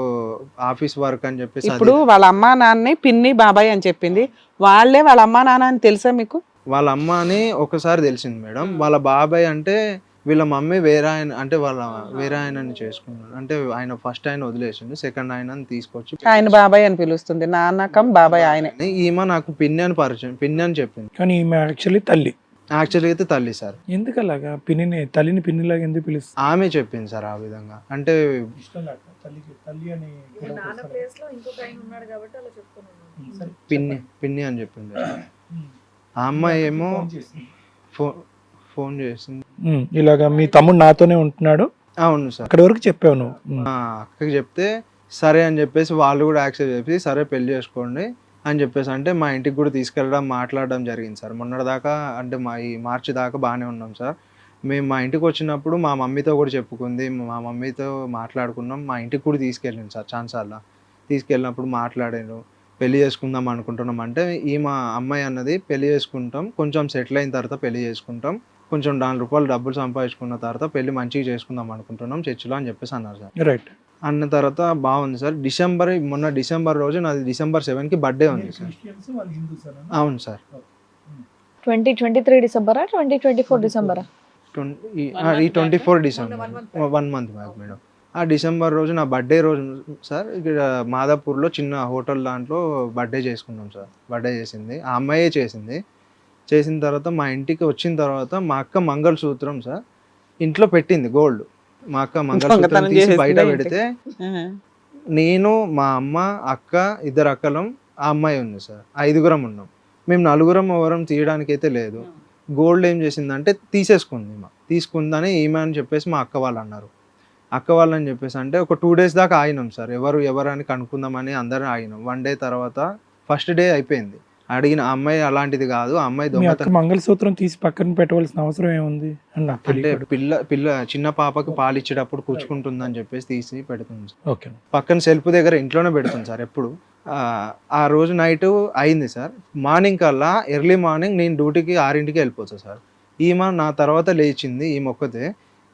ఆఫీస్ వర్క్ అని చెప్పేసి. ఇప్పుడు వాళ్ళ అమ్మా నాన్నని పిన్ని బాబాయ్ అని చెప్పింది, వాళ్ళే వాళ్ళ అమ్మా నాన్న అని తెలుసా మీకు? వాళ్ళ అమ్మ అని ఒకసారి తెలిసింది మేడం. వాళ్ళ బాబాయ్ అంటే వీళ్ళ మమ్మీ వేరే ఆయన, అంటే వాళ్ళ వేరే ఆయనని చేసుకున్నాడు. అంటే ఆయన ఫస్ట్ ఆయన వదిలేసిండు, సెకండ్ ఆయనని తీసుకొచ్చి ఆయన బాబాయ్ అని పిలుస్తుంది, నాన్నకం బాబాయ్ ఆయన. ఈమె నాకు పిన్ని అని చెప్పింది, కానీ ఈమె యాక్చువల్లీ తల్లి. యాక్చువల్గా అయితే తల్లి సార్. ఎందుకు అలాగా తల్లిని పిన్నిలాగా ఎందుకు పిలుస్తుంది? ఆమె చెప్పింది సార్ ఆ విధంగా. అంటే పిన్ని అని చెప్పింది. ఆ అమ్మాయి ఏమో ఫోన్ చేసింది, ఇలాగా మీ తమ్ముడు నాతోనే ఉంటున్నాడు. అవును సార్. అక్కడ వరకు చెప్పావు నువ్వు. అక్కకి చెప్తే సరే అని చెప్పేసి వాళ్ళు కూడా యాక్సెప్ట్ చేసి సరే పెళ్లి చేసుకోండి అని చెప్పేసి అంటే మా ఇంటికి కూడా తీసుకెళ్ళడం, మాట్లాడడం జరిగింది సార్. మొన్నటిదాకా అంటే ఈ మార్చి దాకా బాగానే ఉన్నాం సార్. మేము మా ఇంటికి వచ్చినప్పుడు మా మమ్మీతో కూడా చెప్పుకుంది, మా మమ్మీతో మాట్లాడుకున్నాం, మా ఇంటికి కూడా తీసుకెళ్ళింది సార్ ఛాన్సార్లా. తీసుకెళ్ళినప్పుడు మాట్లాడాను, పెళ్లి చేసుకుందాం అనుకుంటున్నాం అంటే మా అమ్మాయి అన్నది పెళ్లి చేసుకుంటాం, కొంచెం సెటిల్ అయిన తర్వాత పెళ్లి చేసుకుంటాం, కొంచెం ₹4 డబ్బులు సంపాదించుకున్న తర్వాత పెళ్లి మంచిగా చేసుకుందాం అనుకుంటున్నాం చర్చిలో అని చెప్పేసి అన్నారు సార్. రైట్ అన్న తర్వాత బాగుంది సార్. మొన్న డిసెంబర్ రోజు నాది December 7కి బర్త్డే ఉంది సార్. అవును సార్. 2023 డిసెంబరా 2024 డిసెంబరా? ఈ 24 డిసెంబర్, 1 month బ్యాక్ మేడం. ఆ డిసెంబర్ రోజు నా బర్త్డే రోజు సార్ ఇక్కడ మాదాపూర్లో చిన్న హోటల్ దాంట్లో బర్త్డే చేసుకున్నాం సార్. బర్త్డే చేసింది ఆ అమ్మాయే చేసింది. చేసిన తర్వాత మా ఇంటికి వచ్చిన తర్వాత మా అక్క మంగళసూత్రం సార్ ఇంట్లో పెట్టింది గోల్డ్. మా అక్క మంగళసూత్రం దొంగతనం తీసి చేసేసిందా బయట ఏంటి? పెడితే ఆ. నేను, మా అమ్మ, అక్క, 2 అక్కలం, ఆ అమ్మాయి ఉంది సార్, 5గురం ఉన్నాం. మేము 4గురం ఎవరం తీయడానికి అయితే లేదు. గోల్డ్ ఏం చేసిందంటే తీసేసుకుంది. తీసుకుందని ఈమె అని చెప్పేసి మా అక్క వాళ్ళు అన్నారు. అక్క వాళ్ళని చెప్పేసి అంటే ఒక 2 days దాకా ఆగినాం సార్, ఎవరు అని కనుక్కుందామని అందరం ఆగినాం. 1 day తర్వాత ఫస్ట్ డే అయిపోయింది. అడిగిన ఆ అమ్మాయి అలాంటిది కాదు, ఆ అమ్మాయి మీ అక్క దొంగతనం మంగళసూత్రం తీసి పక్కన పెట్టవలసిన అవసరం ఏముంది అని నాకు అంటే తెలియదు. చిన్న పాపకి పాలు ఇచ్చేటప్పుడు కూర్చుకుంటుందని చెప్పేసి తీసి పెడుతుంది సార్. ఓకే. పక్కన సెల్ఫ్ దగ్గర ఇంట్లోనే పెడుతుంది సార్ ఎప్పుడు. ఆ రోజు నైట్ అయింది సార్. మార్నింగ్ కల్లా ఎర్లీ మార్నింగ్ నేను డ్యూటీకి 6ంటికి వెళ్ళిపోతా సార్. ఈమె నా తర్వాత లేచింది, ఈమె ఒక్కతే.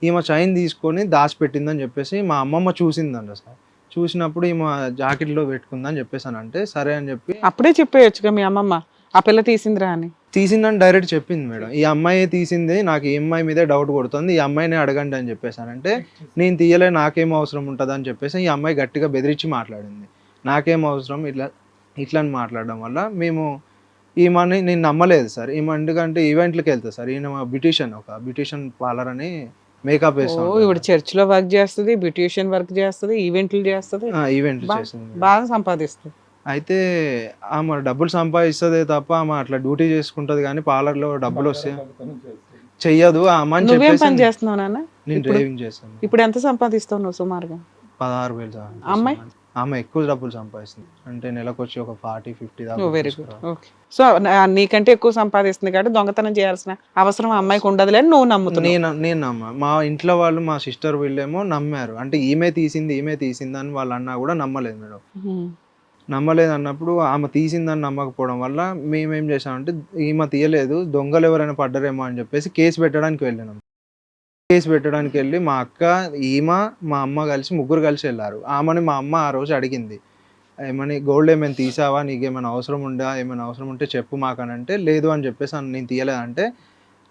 ఈమె చైన్ తీసుకొని దాచిపెట్టిందని చెప్పేసి మా అమ్మమ్మ చూసిందంట సార్. చూసినప్పుడు ఈమె జాకెట్లో పెట్టుకుందని చెప్పేసాను. అంటే సరే అని చెప్పి అప్పుడే చెప్పేయచ్చుగా మీ అమ్మమ్మ ఆ పిల్ల తీసిందిరా అని. తీసిందని డైరెక్ట్ చెప్పింది మేడం. ఈ అమ్మాయి తీసింది, నాకు ఈ అమ్మాయి మీదే డౌట్ కొడుతుంది, ఈ అమ్మాయిని అడగండి అని చెప్పేసానంటే నేను తీయలే, నాకేం అవసరం ఉంటుంది అని చెప్పేసి ఈ అమ్మాయి గట్టిగా బెదిరించి మాట్లాడింది. నాకేం అవసరం ఇట్లా అని మాట్లాడడం వల్ల మేము ఈమెని నేను నమ్మలేదు సార్. ఈమె ఎందుకంటే ఈవెంట్లకి వెళ్తా సార్. ఈయన ఒక బ్యూటిషియన్ పార్లర్ అని మేకప్ వేస్తాం. ఇప్పుడు చర్చ్ లో వర్క్ చేస్తుంది, బ్యూటిషియన్ వర్క్ చేస్తుంది, ఈవెంట్లు చేస్తుంది, ఈవెంట్లు చేసింది. బాగా సంపాదిస్తుంది. అయితే ఆమె డబ్బులు సంపాదిస్తుంది తప్ప ఆమె అట్లా డ్యూటీ చేసుకుంటది, కానీ పార్లర్లో డబ్బులు వస్తే చెయ్యదు ఆమె అని నువ్వేం చెప్పేసి పని చేస్తున్నావు నాన్న? నేను డ్రైవింగ్ చేస్తాను. ఇప్పుడు ఎంత సంపాదిస్తావు నువ్వు సుమారుగా? 16,000 అమ్మాయి? ఆమె ఎక్కువ డబ్బులు సంపాదిస్తుంది. అంటే నెలకు వచ్చి ఒక 40-50 దాకా. Very good. ఓకే. సో నీకంటే ఎక్కువ సంపాదిస్తుంది కాబట్టి దొంగతనం చేయాల్సిన అవసరం ఆ అమ్మాయికి ఉండదులే అని నువ్వు నమ్ముతున్నావు. నేను నమ్మా. మా ఇంట్లో వాళ్ళు, మా సిస్టర్ వీళ్ళేమో నమ్మారు. అంటే ఈమె తీసింది అని వాళ్ళు అన్నా కూడా నమ్మలేదు మేడం. నమ్మలేదు అన్నప్పుడు ఆమె తీసిందని నమ్మకపోవడం వల్ల మేమేం చేసామంటే ఈమె తీయలేదు, దొంగలు ఎవరైనా పడ్డారేమో అని చెప్పేసి కేసు పెట్టడానికి వెళ్ళినాం. కేసు పెట్టడానికి వెళ్ళి మా అక్క, ఈమె, మా అమ్మ కలిసి 3 కలిసి వెళ్ళారు. ఆమెని మా అమ్మ ఆ రోజు అడిగింది, ఏమని గోల్డ్ ఏమైనా తీసావా, నీకేమైనా అవసరం ఉందా, ఏమైనా అవసరం ఉంటే చెప్పు మాకనంటే లేదు అని చెప్పేసి నేను తీయలేదంటే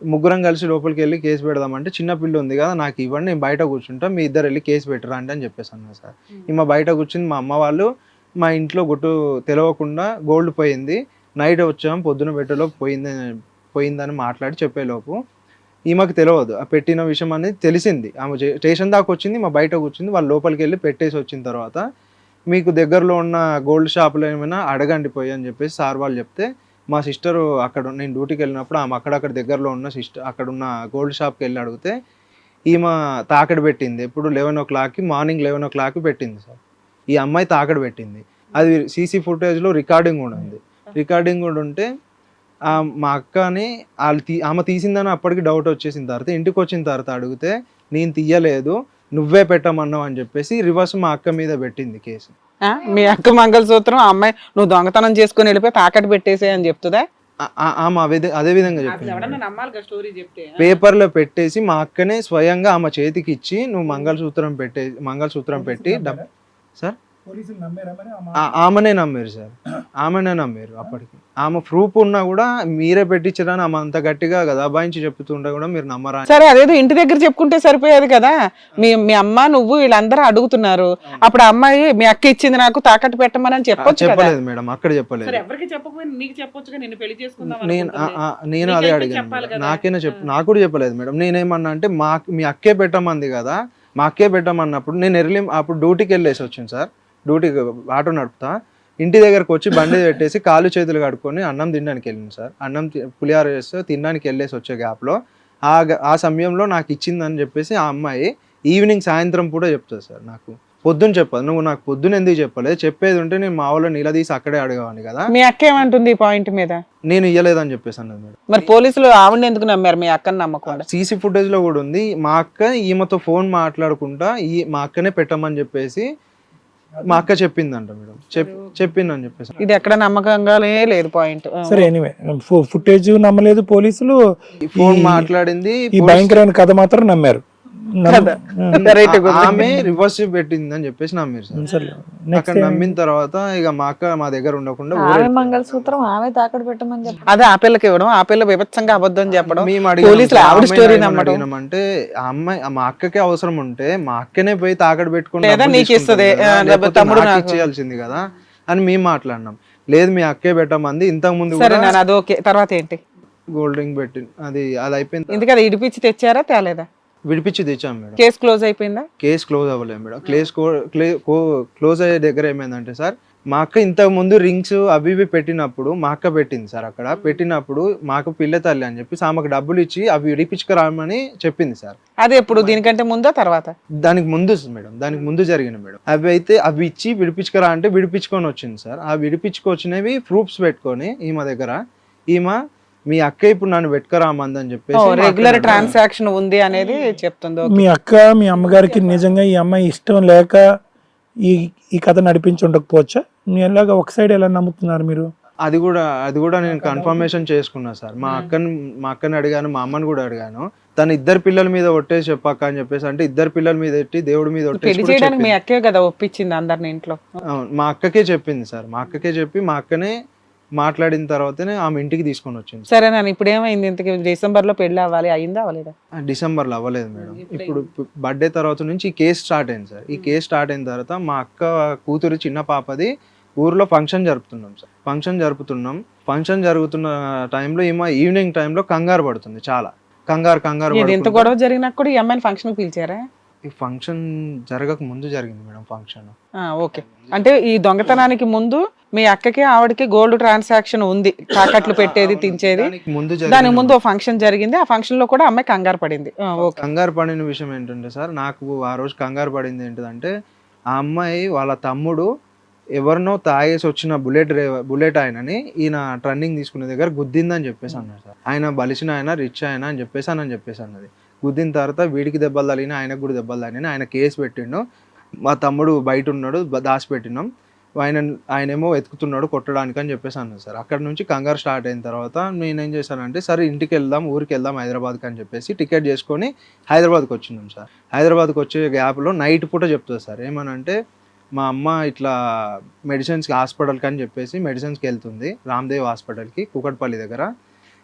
3 కలిసి లోపలికి వెళ్ళి కేసు పెడదామంటే చిన్న పిల్ల ఉంది కదా నాకు ఇవ్వండి, నేను బయట కూర్చుంటా, మీ ఇద్దరు వెళ్ళి కేసు పెట్టరా అంటే అని చెప్పేసి అన్నా సార్. ఈమె బయట కూర్చుని మా అమ్మ వాళ్ళు మా ఇంట్లో గుట్టు తెలవకుండా గోల్డ్ పోయింది, నైట్ వచ్చాము, పొద్దున పెట్టేలోపు పోయిందని మాట్లాడి చెప్పేలోపు ఈమెకు తెలియదు ఆ పెట్టిన విషయం అనేది తెలిసింది. ఆమె స్టేషన్ దాకా వచ్చింది, మా బయట కూర్చుంది. వాళ్ళు లోపలికి వెళ్ళి పెట్టేసి వచ్చిన తర్వాత మీకు దగ్గరలో ఉన్న గోల్డ్ షాపులో ఏమైనా అడగండి పోయి అని చెప్పేసి సార్ వాళ్ళు చెప్తే మా సిస్టరు అక్కడ, నేను డ్యూటీకి వెళ్ళినప్పుడు ఆమె అక్కడక్కడ దగ్గరలో ఉన్న అక్కడ ఉన్న గోల్డ్ షాప్కి వెళ్ళి అడిగితే ఈమె తాకడి పెట్టింది. ఎప్పుడు 11 o'clockకి, మార్నింగ్ 11 o'clockకి పెట్టింది సార్. ఈ అమ్మాయి తాకడి పెట్టింది. అది సీసీ ఫుటేజ్లో రికార్డింగ్ కూడా ఉంది. రికార్డింగ్ కూడా ఉంటే మా అక్కని ఆమె తీసిందని అప్పటికి డౌట్ వచ్చేసిన తర్వాత ఇంటికి వచ్చిన తర్వాత అడిగితే నేను తీయలేదు, నువ్వే పెట్టమన్నావు అని చెప్పేసి రివర్స్ మా అక్క మీద పెట్టింది కేసు. మీ అక్క మంగళసూత్రం ఆ అమ్మాయి నువ్వు దొంగతనం చేసుకుని వెళ్ళిపోయి తాకట్టు పెట్టేసే అని చెప్తుందా? ఆమె అదే విధంగా చెప్పింది. పేపర్లో పెట్టేసి మా అక్కనే స్వయంగా ఆమె చేతికి ఇచ్చి నువ్వు మంగళసూత్రం పెట్టి సార్ ఆమెనే నమ్మారు సార్. ఆమెనే నమ్మారు. అప్పటికి ఆమె ప్రూఫ్ ఉన్నా కూడా మీరే పెట్టించడానికి ఆమె అంత గట్టిగా కదా అబ్బాయించి చెప్తుంటే కూడా మీరు నమ్మరా? సరే అదేదో ఇంటి దగ్గర చెప్పుకుంటే సరిపోయేది కదా. మీ అమ్మ నువ్వు వీళ్ళందరూ అడుగుతున్నారు, అప్పుడు అమ్మాయి మీ అక్క ఇచ్చింది నాకు తాకట్టు పెట్టమని చెప్పలేదు మేడం, అక్కడ చెప్పలేదు. నేను అదే అడిగాను, నాకు కూడా చెప్పలేదు మేడం. నేనేమన్నా అంటే మీ అక్కే పెట్టమంది కదా, మా అక్కే పెట్టమన్నప్పుడు నేను అప్పుడు డ్యూటీకి వెళ్ళేసి వచ్చింది సార్. డ్యూటీకి ఆటో నడుపుతా, ఇంటి దగ్గరకు వచ్చి బండి పెట్టేసి కాళ్ళు చేతులు కడుక్కొని అన్నం తినడానికి వెళ్ళింది సార్. అన్నం పులిహార చేస్తే తినడానికి వెళ్ళేసి వచ్చే గ్యాప్లో ఆ సమయంలో నాకు ఇచ్చిందని చెప్పేసి ఆ అమ్మాయి ఈవినింగ్ సాయంత్రం కూడా చెప్తుంది సార్. నాకు పొద్దున్న చెప్పదు. నువ్వు నాకు పొద్దున ఎందుకు చెప్పలేదు, చెప్పేది ఉంటే నేను మా వాళ్ళు నిలదీసి అక్కడే అడగవాని కదా. మీ అక్క ఏమంటుంది ఈ పాయింట్ మీద? నేను ఇయ్యలేదని చెప్పేసి అన్నది మేడం. మరి పోలీసులు ఆవిడని ఎందుకు నమ్మారు మీ అక్కని నమ్మకుండా? సీసీ ఫుటేజ్ లో కూడా ఉంది. మా అక్క ఈమెతో ఫోన్ మాట్లాడుకుంటా మా అక్కనే పెట్టమని చెప్పేసి మా అక్క చెప్పిందంట మేడం. చెప్పిందని చెప్పేసి ఇది ఎక్కడ నమ్మకంగా లేదు పాయింట్. సరే ఎనీవే ఫుటేజ్ నమ్మలేదు పోలీసులు, ఫోన్ మాట్లాడింది, ఈ భయంకరమైన కథ మాత్రం నమ్మారు. ఆమె రివర్స్ పెట్టింది అని చెప్పేసి నమ్మారు సార్. అక్కడ నమ్మిన తర్వాత ఇక మా అక్క మా దగ్గర ఉండకుండా మంగళసూత్రం ఆమె తాకట్టు పెట్టమని చెప్పి అదే ఆ పిల్లకి ఇవ్వడం, ఆ పిల్ల విభత్సంగా అబద్ధం చెప్పడం, అంటే ఆ అమ్మాయి మా అక్కకే అవసరం ఉంటే మా అక్కనే పోయి తాకట్టు పెట్టుకుంటే చేయాల్సింది కదా అని మేము మాట్లాడినాం. లేదు మీ అక్కే పెట్టమంది ఇంతకు ముందు. అది ఓకే. తర్వాత ఏంటి? గోల్డ్ రింగ్ పెట్టి అది అయిపోయింది. ఎందుకు అది ఇడిపించి తెచ్చారా తేలేదా? విడిపించి తెచ్చాం మేడం. కేసు క్లోజ్ అయిపోయిందా? కేసు క్లోజ్ అవ్వలేదు మేడం. క్లోజ్ అయ్యే దగ్గర ఏమైందంటే సార్, మా అక్క ఇంతకు ముందు రింగ్స్ అవి ఇవి పెట్టినప్పుడు మా అక్క పెట్టింది సార్. అక్కడ పెట్టినప్పుడు మాకు పిల్ల తల్లి అని చెప్పి ఆమెకు డబ్బులు ఇచ్చి అవి విడిపించుకురామని చెప్పింది సార్. అది ఎప్పుడు, దీనికంటే ముందా తర్వాత? దానికి ముందు మేడం, దానికి ముందు జరిగింది మేడం. అవి ఇచ్చి విడిపించుకురా అంటే విడిపించుకొని వచ్చింది సార్. ఆ విడిపించుకొచ్చినవి ప్రూఫ్స్ పెట్టుకొని ఈమె దగ్గర, ఈమె మీ అక్క ఇప్పుడు నన్ను పెట్టుకురామందని చెప్పేసి రెగ్యులర్ ట్రాన్సాక్షన్ ఉంది అనేది చెప్తుంది. మీ అక్క మీ అమ్మగారికి నిజంగా ఈ అమ్మాయి ఇష్టం లేక ఈ కథ నడిపించి ఉండకపోవచ్చా? మీ ఎలాగా ఒక సైడ్ ఎలా నమ్ముతున్నారు మీరు? అది కూడా నేను కన్ఫర్మేషన్ చేసుకున్నా సార్. మా అక్కని అడిగాను, మా అమ్మని కూడా అడిగాను. తను ఇద్దరు పిల్లల మీద ఒట్టేసి చెప్పాక అని చెప్పేసి అంటే ఇద్దరు పిల్లల మీద ఎట్టి దేవుడి మీద పెళ్లి చేయడానికి మీ అక్కే కదా ఒప్పించింది అందరిని ఇంట్లో? మా అక్కకే చెప్పింది సార్. మా అక్కకే చెప్పి మా అక్కనే మాట్లాడిన తర్వాతనే ఆమె ఇంటికి తీసుకొని వచ్చింది. సరే నాన్న, ఇప్పుడు ఏమైంది? ఇంతకి డిసెంబర్ లో పెళ్లి అవ్వాలి, అయిందా అవ్వలేదా? డిసెంబర్లో అవ్వలేదు మేడం. ఇప్పుడు బర్త్డే తర్వాత నుంచి ఈ కేసు స్టార్ట్ అయింది సార్. ఈ కేసు స్టార్ట్ అయిన తర్వాత మా అక్క కూతురు చిన్న పాపది ఊర్లో ఫంక్షన్ జరుపుతున్నాం సార్. ఫంక్షన్ జరుగుతున్న టైంలో ఈవినింగ్ టైంలో కంగారు పడుతుంది, చాలా కంగారు ఎంత గొడవ జరిగినా కూడా ఈ అమ్మాయిని ఫంక్షన్ పిలిచారా? ఈ ఫంక్షన్ జరగక ముందు జరిగింది మేడం ఫంక్షన్. ఓకే, అంటే ఈ దొంగతనానికి ముందు మీ అక్కకి ఆవిడకి గోల్డ్ ట్రాన్సాక్షన్ ఉంది, తాకట్లు పెట్టేది తించేది. దానికి ముందు ఫంక్షన్ జరిగింది, ఆ ఫంక్షన్ లో కూడా అమ్మాయి కంగారు పడింది. కంగారు పడిన విషయం ఏంటంటే సార్, నాకు ఆ రోజు కంగారు పడింది ఏంటంటే, ఆ అమ్మాయి వాళ్ళ తమ్ముడు ఎవరినో తాగేసి వచ్చిన బుల్లెట్ ఆయనని ఈయన ట్రన్నింగ్ తీసుకునే దగ్గర గుద్దిందని చెప్పేసి అన్నాడు సార్. ఆయన బలిసిన ఆయన, రిచ్ ఆయన అని చెప్పేసి అన్నది. గుద్దిన తర్వాత వీడికి దెబ్బలు తగిలిన, ఆయనకు కూడా దెబ్బలు తగిలిన. ఆయన కేసు పెట్టిండు, మా తమ్ముడు బయట ఉన్నాడు, దాచిపెట్టినాం, ఆయనేమో వెతుకుతున్నాడు కొట్టడానికి అని చెప్పేసి అన్నాడు సార్. అక్కడ నుంచి కంగారు స్టార్ట్ అయిన తర్వాత నేనేం చేశానంటే, సరే ఇంటికి వెళ్దాం, ఊరికి వెళ్దాం హైదరాబాద్కి అని చెప్పేసి టికెట్ చేసుకొని హైదరాబాద్కి వచ్చినాం సార్. హైదరాబాద్కి వచ్చే గ్యాప్లో నైట్ పూట చెప్తుంది సార్, ఏమనంటే మా అమ్మ ఇట్లా మెడిసిన్స్కి హాస్పిటల్కి అని చెప్పేసి మెడిసిన్స్కి వెళ్తుంది, రామ్దేవ్ హాస్పిటల్కి కూకట్పల్లి దగ్గర.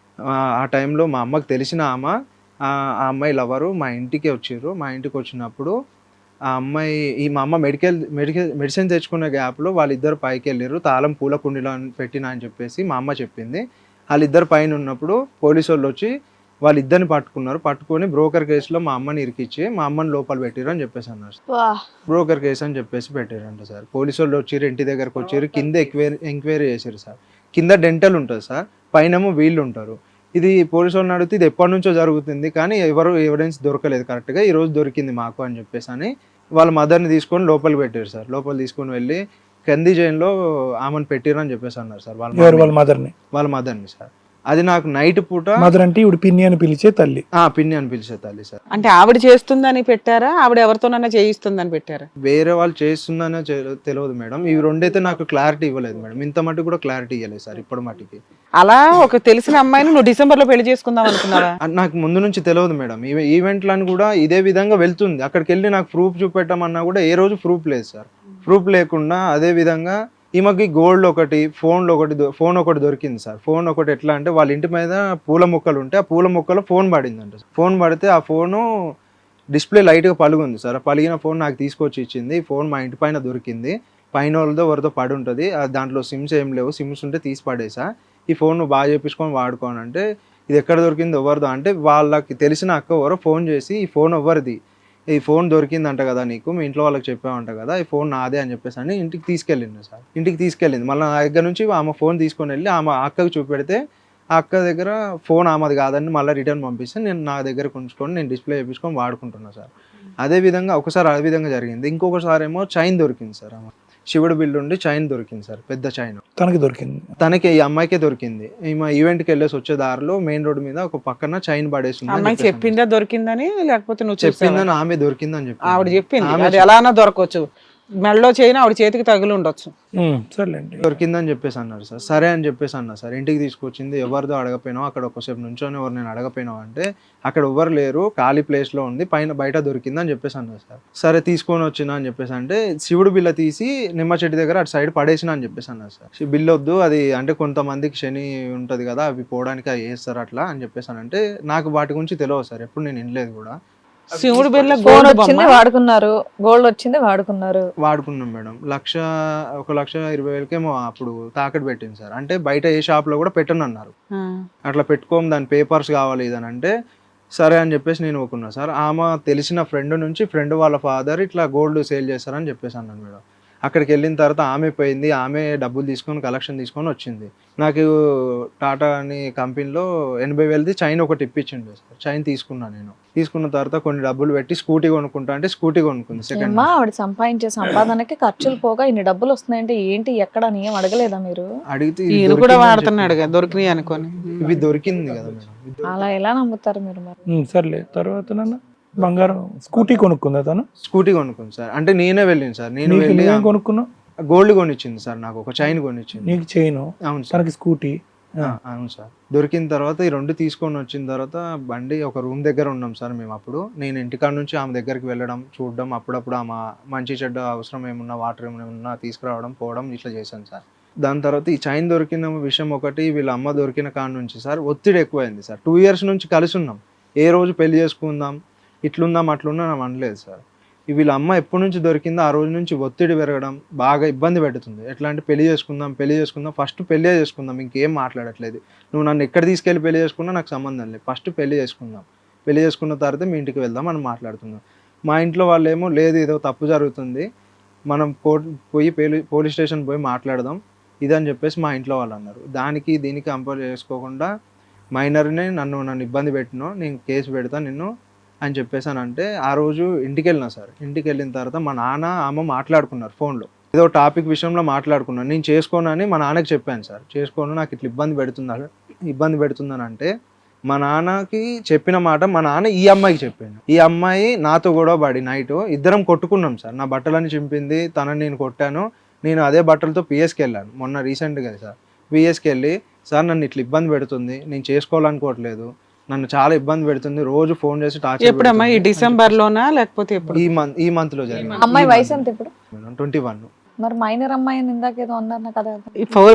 ఆ టైంలో మా అమ్మకి తెలిసిన ఆ అమ్మాయి లవరు మా ఇంటికి వచ్చిర్రు. మా ఇంటికి వచ్చినప్పుడు ఆ అమ్మాయి మా అమ్మ మెడిసిన్ తెచ్చుకున్న గ్యాప్లో వాళ్ళిద్దరు పైకి వెళ్ళారు, తాళం పూల కుండీలో పెట్టినా అని చెప్పేసి మా అమ్మ చెప్పింది. వాళ్ళిద్దరు పైన ఉన్నప్పుడు పోలీసు వాళ్ళు వచ్చి వాళ్ళిద్దరిని పట్టుకొని బ్రోకర్ కేసులో మా అమ్మని ఇరికిచ్చి మా అమ్మని లోపల పెట్టిరు అని చెప్పేసి అన్నారు. బ్రోకర్ కేసు అని చెప్పేసి పెట్టారంట సార్. పోలీసు వాళ్ళు వచ్చారు, ఇంటి దగ్గరకు వచ్చారు, కింద ఎంక్వైరీ చేశారు సార్. కింద డెంటల్ ఉంటుంది సార్, పైనేమో వీళ్ళు ఉంటారు. ఇది పోలీసు వాళ్ళని అడిగితే ఇది ఎప్పటి నుంచో జరుగుతుంది కానీ ఎవరు ఎవిడెన్స్ దొరకలేదు కరెక్ట్గా, ఈ రోజు దొరికింది మాకు అని చెప్పేసి అని వాళ్ళ మదర్ని తీసుకొని లోపలికి పెట్టారు సార్. లోపల తీసుకొని వెళ్ళి కంది జైన్లో ఆమెను పెట్టిరు అని చెప్పేసి అన్నారు సార్. వాళ్ళ మదర్ని సార్. అది నాకు నైట్ పూట, మదర్ అంటే ఇప్పుడు పిన్ని అని పిలిచే తల్లి, పిన్ని అని పిలిచే తల్లి సార్. అంటే ఆవిడ చేస్తుందని పెట్టారా, ఆవిడ ఎవరితోనైనా చేయిస్తుందని పెట్టారా? వేరే వాళ్ళు చేస్తుందనే తెలియదు మేడం. ఇవి రెండైతే నాకు క్లారిటీ ఇవ్వలేదు మేడం, ఇంత మటుకు కూడా క్లారిటీ ఇవ్వలేదు సార్ ఇప్పటి మటుకి. అలా ఒక తెలిసిన అమ్మాయిని నువ్వు డిసెంబర్ లో పెళ్లి చేసుకుందాం అనుకున్నావా? నాకు ముందు నుంచి తెలియదు మేడం. ఈవెంట్లను కూడా ఇదే విధంగా వెళ్తుంది. అక్కడికి వెళ్ళి నాకు ప్రూఫ్ చూపెట్టమన్నా కూడా ఏ రోజు ప్రూఫ్ లేదు సార్. ప్రూఫ్ లేకుండా అదే విధంగా ఈమెకి గోల్డ్ ఒకటి, ఫోన్ ఒకటి దొరికింది సార్. ఫోన్ ఒకటి ఎట్లా అంటే వాళ్ళ ఇంటి మీద పూల మొక్కలు ఉంటే ఆ పూల మొక్కలో ఫోన్ పడిందంట. ఫోన్ పడితే ఆ ఫోను డిస్ప్లే లైట్గా పలుగుంది సార్. పలిగిన ఫోన్ నాకు తీసుకొచ్చి ఇచ్చింది. ఈ ఫోన్ మా ఇంటి పైన దొరికింది, పైన వాళ్ళతో ఎవరితో పడి ఉంటుంది, దాంట్లో సిమ్స్ ఏం లేవు, సిమ్స్ ఉంటే తీసి పడేసా, ఈ ఫోన్ నువ్వు బాగా చేపించుకొని వాడుకోని అంటే, ఇది ఎక్కడ దొరికింది ఎవరిదో అంటే వాళ్ళకి తెలిసిన అక్క ఎవరో ఫోన్ చేసి ఈ ఫోన్ ఎవరిది, ఈ ఫోన్ దొరికిందంట కదా నీకు, మీ ఇంట్లో వాళ్ళకి చెప్పావంట కదా, ఈ ఫోన్ నాదే అని చెప్పేసి అని ఇంటికి తీసుకెళ్ళింది సార్. ఇంటికి తీసుకెళ్ళింది. మళ్ళీ నా దగ్గర నుంచి ఆమె ఫోన్ తీసుకొని వెళ్ళి ఆమె అక్కకి చూపెడితే ఆ అక్క దగ్గర ఫోన్ ఆమెది కాదని మళ్ళీ రిటర్న్ పంపిస్తే నేను నా దగ్గర ఉంచుకొని నేను డిస్ప్లే చేయించుకొని వాడుకుంటున్నా సార్. అదేవిధంగా ఒకసారి అదే విధంగా జరిగింది. ఇంకొకసారి ఏమో చైన్ దొరికింది సార్. ఆమె శివుడు బిల్లు ఉండి చైన్ దొరికింది సార్, పెద్ద చైన్ తనకి, ఈ అమ్మాయికే దొరికింది. ఈమె ఈవెంట్కి వెళ్ళేసి వచ్చే దారిలో మెయిన్ రోడ్ మీద ఒక పక్కన చైన్ పడేసింది. అమ్మాయి చెప్పిందా దొరికిందని, లేకపోతే నువ్వు చెప్పిందని? ఆమె దొరికిందని చెప్పి ఆవిడ చెప్పింది. అది ఎలానా దొరకవచ్చు, మెడలో చైన్ ఆవిడ చేతికి తగిలి ఉండొచ్చు, దొరికిందని చెప్పేసి అన్నారు సార్. సరే అని చెప్పేసి అన్నా సార్. ఇంటికి తీసుకొచ్చింది, ఎవరిదో అడగపోయినావు, అక్కడ ఒకసేపు నుంచొని ఎవరు నేను అడగపోయినావు అంటే అక్కడ ఎవరు లేరు, ఖాళీ ప్లేస్లో ఉంది, బయట దొరికింది అని చెప్పేసి అన్నారు సార్. సరే తీసుకొని వచ్చినా అని చెప్పేసి అంటే శివుడు బిల్ల తీసి నిమ్మ చెట్టు దగ్గర అటు సైడ్ పడేసిన అని చెప్పేసి అన్నారు సార్. బిల్లు వద్దు, అది అంటే కొంతమందికి శని ఉంటుంది కదా, అవి పోవడానికి అవి వేస్తారు అట్లా అని చెప్పేసి అంటే నాకు వాటి గురించి తెలియదు సార్, ఎప్పుడు నేను వినలేదు కూడా. శివుడు బిళ్ళ ఫోన్ గోల్డ్ వచ్చింది బొమ్మ వాడుకున్నారు, గోల్డ్ వచ్చింది వాడుకున్నారు. వాడుకున్నాం మేడం. 1,20,000కేమో అప్పుడు తాకట్టు పెట్టింది సార్. అంటే బయట ఏ షాప్లో కూడా పెట్టనన్నారు. ఆ. అట్లా పెట్టుకోము, దాని పేపర్స్ కావాలి ఇదని అంటే సరే అని చెప్పేసి నేను ఒప్పుకున్నా సార్. ఆమె తెలిసిన ఫ్రెండ్ నుంచి ఫ్రెండ్ వాళ్ళ ఫాదర్ ఇట్లా గోల్డ్ సేల్ చేస్తారని చెప్పేసి అన్నాను మేడం. అక్కడికి వెళ్ళిన తర్వాత ఆమె పోయింది, ఆమె డబ్బులు తీసుకొని కలెక్షన్ తీసుకొని వచ్చింది. నాకు టాటా అని కంపెనీలో 80,000ది చైన్ ఒకటి ఇప్పించిండు సార్. చైన్ తీసుకున్నాను నేను. తీసుకున్న తర్వాత కొన్ని డబ్బులు పెట్టి స్కూటీ కొనుక్కుంటా అంటే స్కూటీ కొనుక్కుంది సెకండ్. అమ్మా ఆవిడ సంపాదించే సంపాదనకి ఖర్చులు పోగా ఇన్ని డబ్బులు వస్తున్నాయంటే ఏంటి ఎక్కడ అని ఏం అడగలేదా మీరు? అడిగితే ఇది ఈయన కూడా దొరికిందని వాడుతున్నాడు చెప్పి- కదా దొరికినాయి అనుకోని. ఇవి దొరికింది కదా మేడం. అలా ఎలా నమ్ముతారు మీరు మరి? సర్లే తర్వాత నాన్న బంగారం స్కూటీ కొనుక్కుందా తను? స్కూటీ కొనుక్కుంది సార్. అంటే నేనే వెళ్ళింది సార్. నేను నీకు వెళ్ళి నువ్వేం కొనుక్కున్నావు? గోల్డ్ కొనిచ్చింది సార్, నాకు ఒక చైన్ కొనిచ్చింది. నీకు చైను, అవును సార్. తనకి స్కూటీ. అవును సార్. దొరికిన తర్వాత ఈ రెండు తీసుకొని వచ్చిన తర్వాత బండి ఒక రూమ్ దగ్గర ఉన్నాం సార్ మేము. అప్పుడు నేను ఇంటికాడ నుంచి ఆమె దగ్గరికి వెళ్ళడం చూడడం, అప్పుడప్పుడు ఆమె మంచి చెడ్డ అవసరం ఏమున్నా వాటర్ ఏమున్నా తీసుకురావడం పోవడం ఇట్లా చేశాను సార్. దాని తర్వాత ఈ చైన్ దొరికిన విషయం ఒకటి, వీళ్ళ అమ్మ దొరికిన కాడ నుంచి సార్ ఒత్తిడి ఎక్కువైంది సార్. 2 years నుంచి కలిసి ఉన్నాం. ఏ రోజు పెళ్లి చేసుకుందాం ఇట్లుందాం అట్లుందాం అనలేదు సార్. వీళ్ళ అమ్మ ఎప్పటి నుంచి దొరికిందో ఆ రోజు నుంచి ఒత్తిడి పెరగడం బాగా ఇబ్బంది పెడుతుంది. ఎట్లా అంటే పెళ్లి చేసుకుందాం, ఫస్ట్ పెళ్లి చేసుకుందాం, ఇంకేం మాట్లాడట్లేదు. నువ్వు నన్ను ఎక్కడ తీసుకెళ్ళి పెళ్లి చేసుకున్నా నాకు సంబంధం లేదు, ఫస్ట్ పెళ్లి చేసుకుందాం, పెళ్లి చేసుకున్న తర్వాత మీ ఇంటికి వెళ్దాం అని మాట్లాడుతున్నాం. మా ఇంట్లో వాళ్ళు ఏమో లేదు ఏదో తప్పు జరుగుతుంది, మనం పోయి పోలీస్ స్టేషన్ పోయి మాట్లాడదాం ఇదని చెప్పేసి మా ఇంట్లో వాళ్ళు అన్నారు. దానికి దీనికి కంపేర్ చేసుకోకుండా మైనర్ని నన్ను ఇబ్బంది పెట్టినావు, నేను కేసు పెడతా నిన్ను అని చెప్పేసానంటే ఆ రోజు ఇంటికి వెళ్ళినా సార్. ఇంటికి వెళ్ళిన తర్వాత మా నాన్న అమ్మ మాట్లాడుకున్నారు ఫోన్లో. ఏదో టాపిక్ విషయంలో మాట్లాడుకున్నాను. నేను చేసుకోను అని మా నాన్నకి చెప్పాను సార్. చేసుకోను, నాకు ఇట్లా ఇబ్బంది పెడుతుందని అంటే మా నాన్నకి చెప్పిన మాట మా నాన్న ఈ అమ్మాయికి చెప్పాను. ఈ అమ్మాయి నాతో గొడవ పడి నైట్ ఇద్దరం కొట్టుకున్నాం సార్. నా బట్టలని చింపింది, తనని నేను కొట్టాను. నేను అదే బట్టలతో పిఎస్కి వెళ్ళాను మొన్న రీసెంట్గా సార్. పిఎస్కి వెళ్ళి సార్ నన్ను ఇట్లా ఇబ్బంది పెడుతుంది, నేను చేసుకోవాలనుకోవట్లేదు, నన్ను చాలా ఇబ్బంది పెడుతుంది, రోజు ఫోన్ చేసి టార్చర్ ఎప్పుడమ్మా ఈ డిసెంబర్ లోనా లేకపోతే ఎప్పుడు? ఈ మంత్ లో జరిగింది. అమ్మాయి వయసు ఎంత ఇప్పుడు? 21. మరి మైనర్ అమ్మాయి అని ఇందాక ఏదో అన్నారు కదా?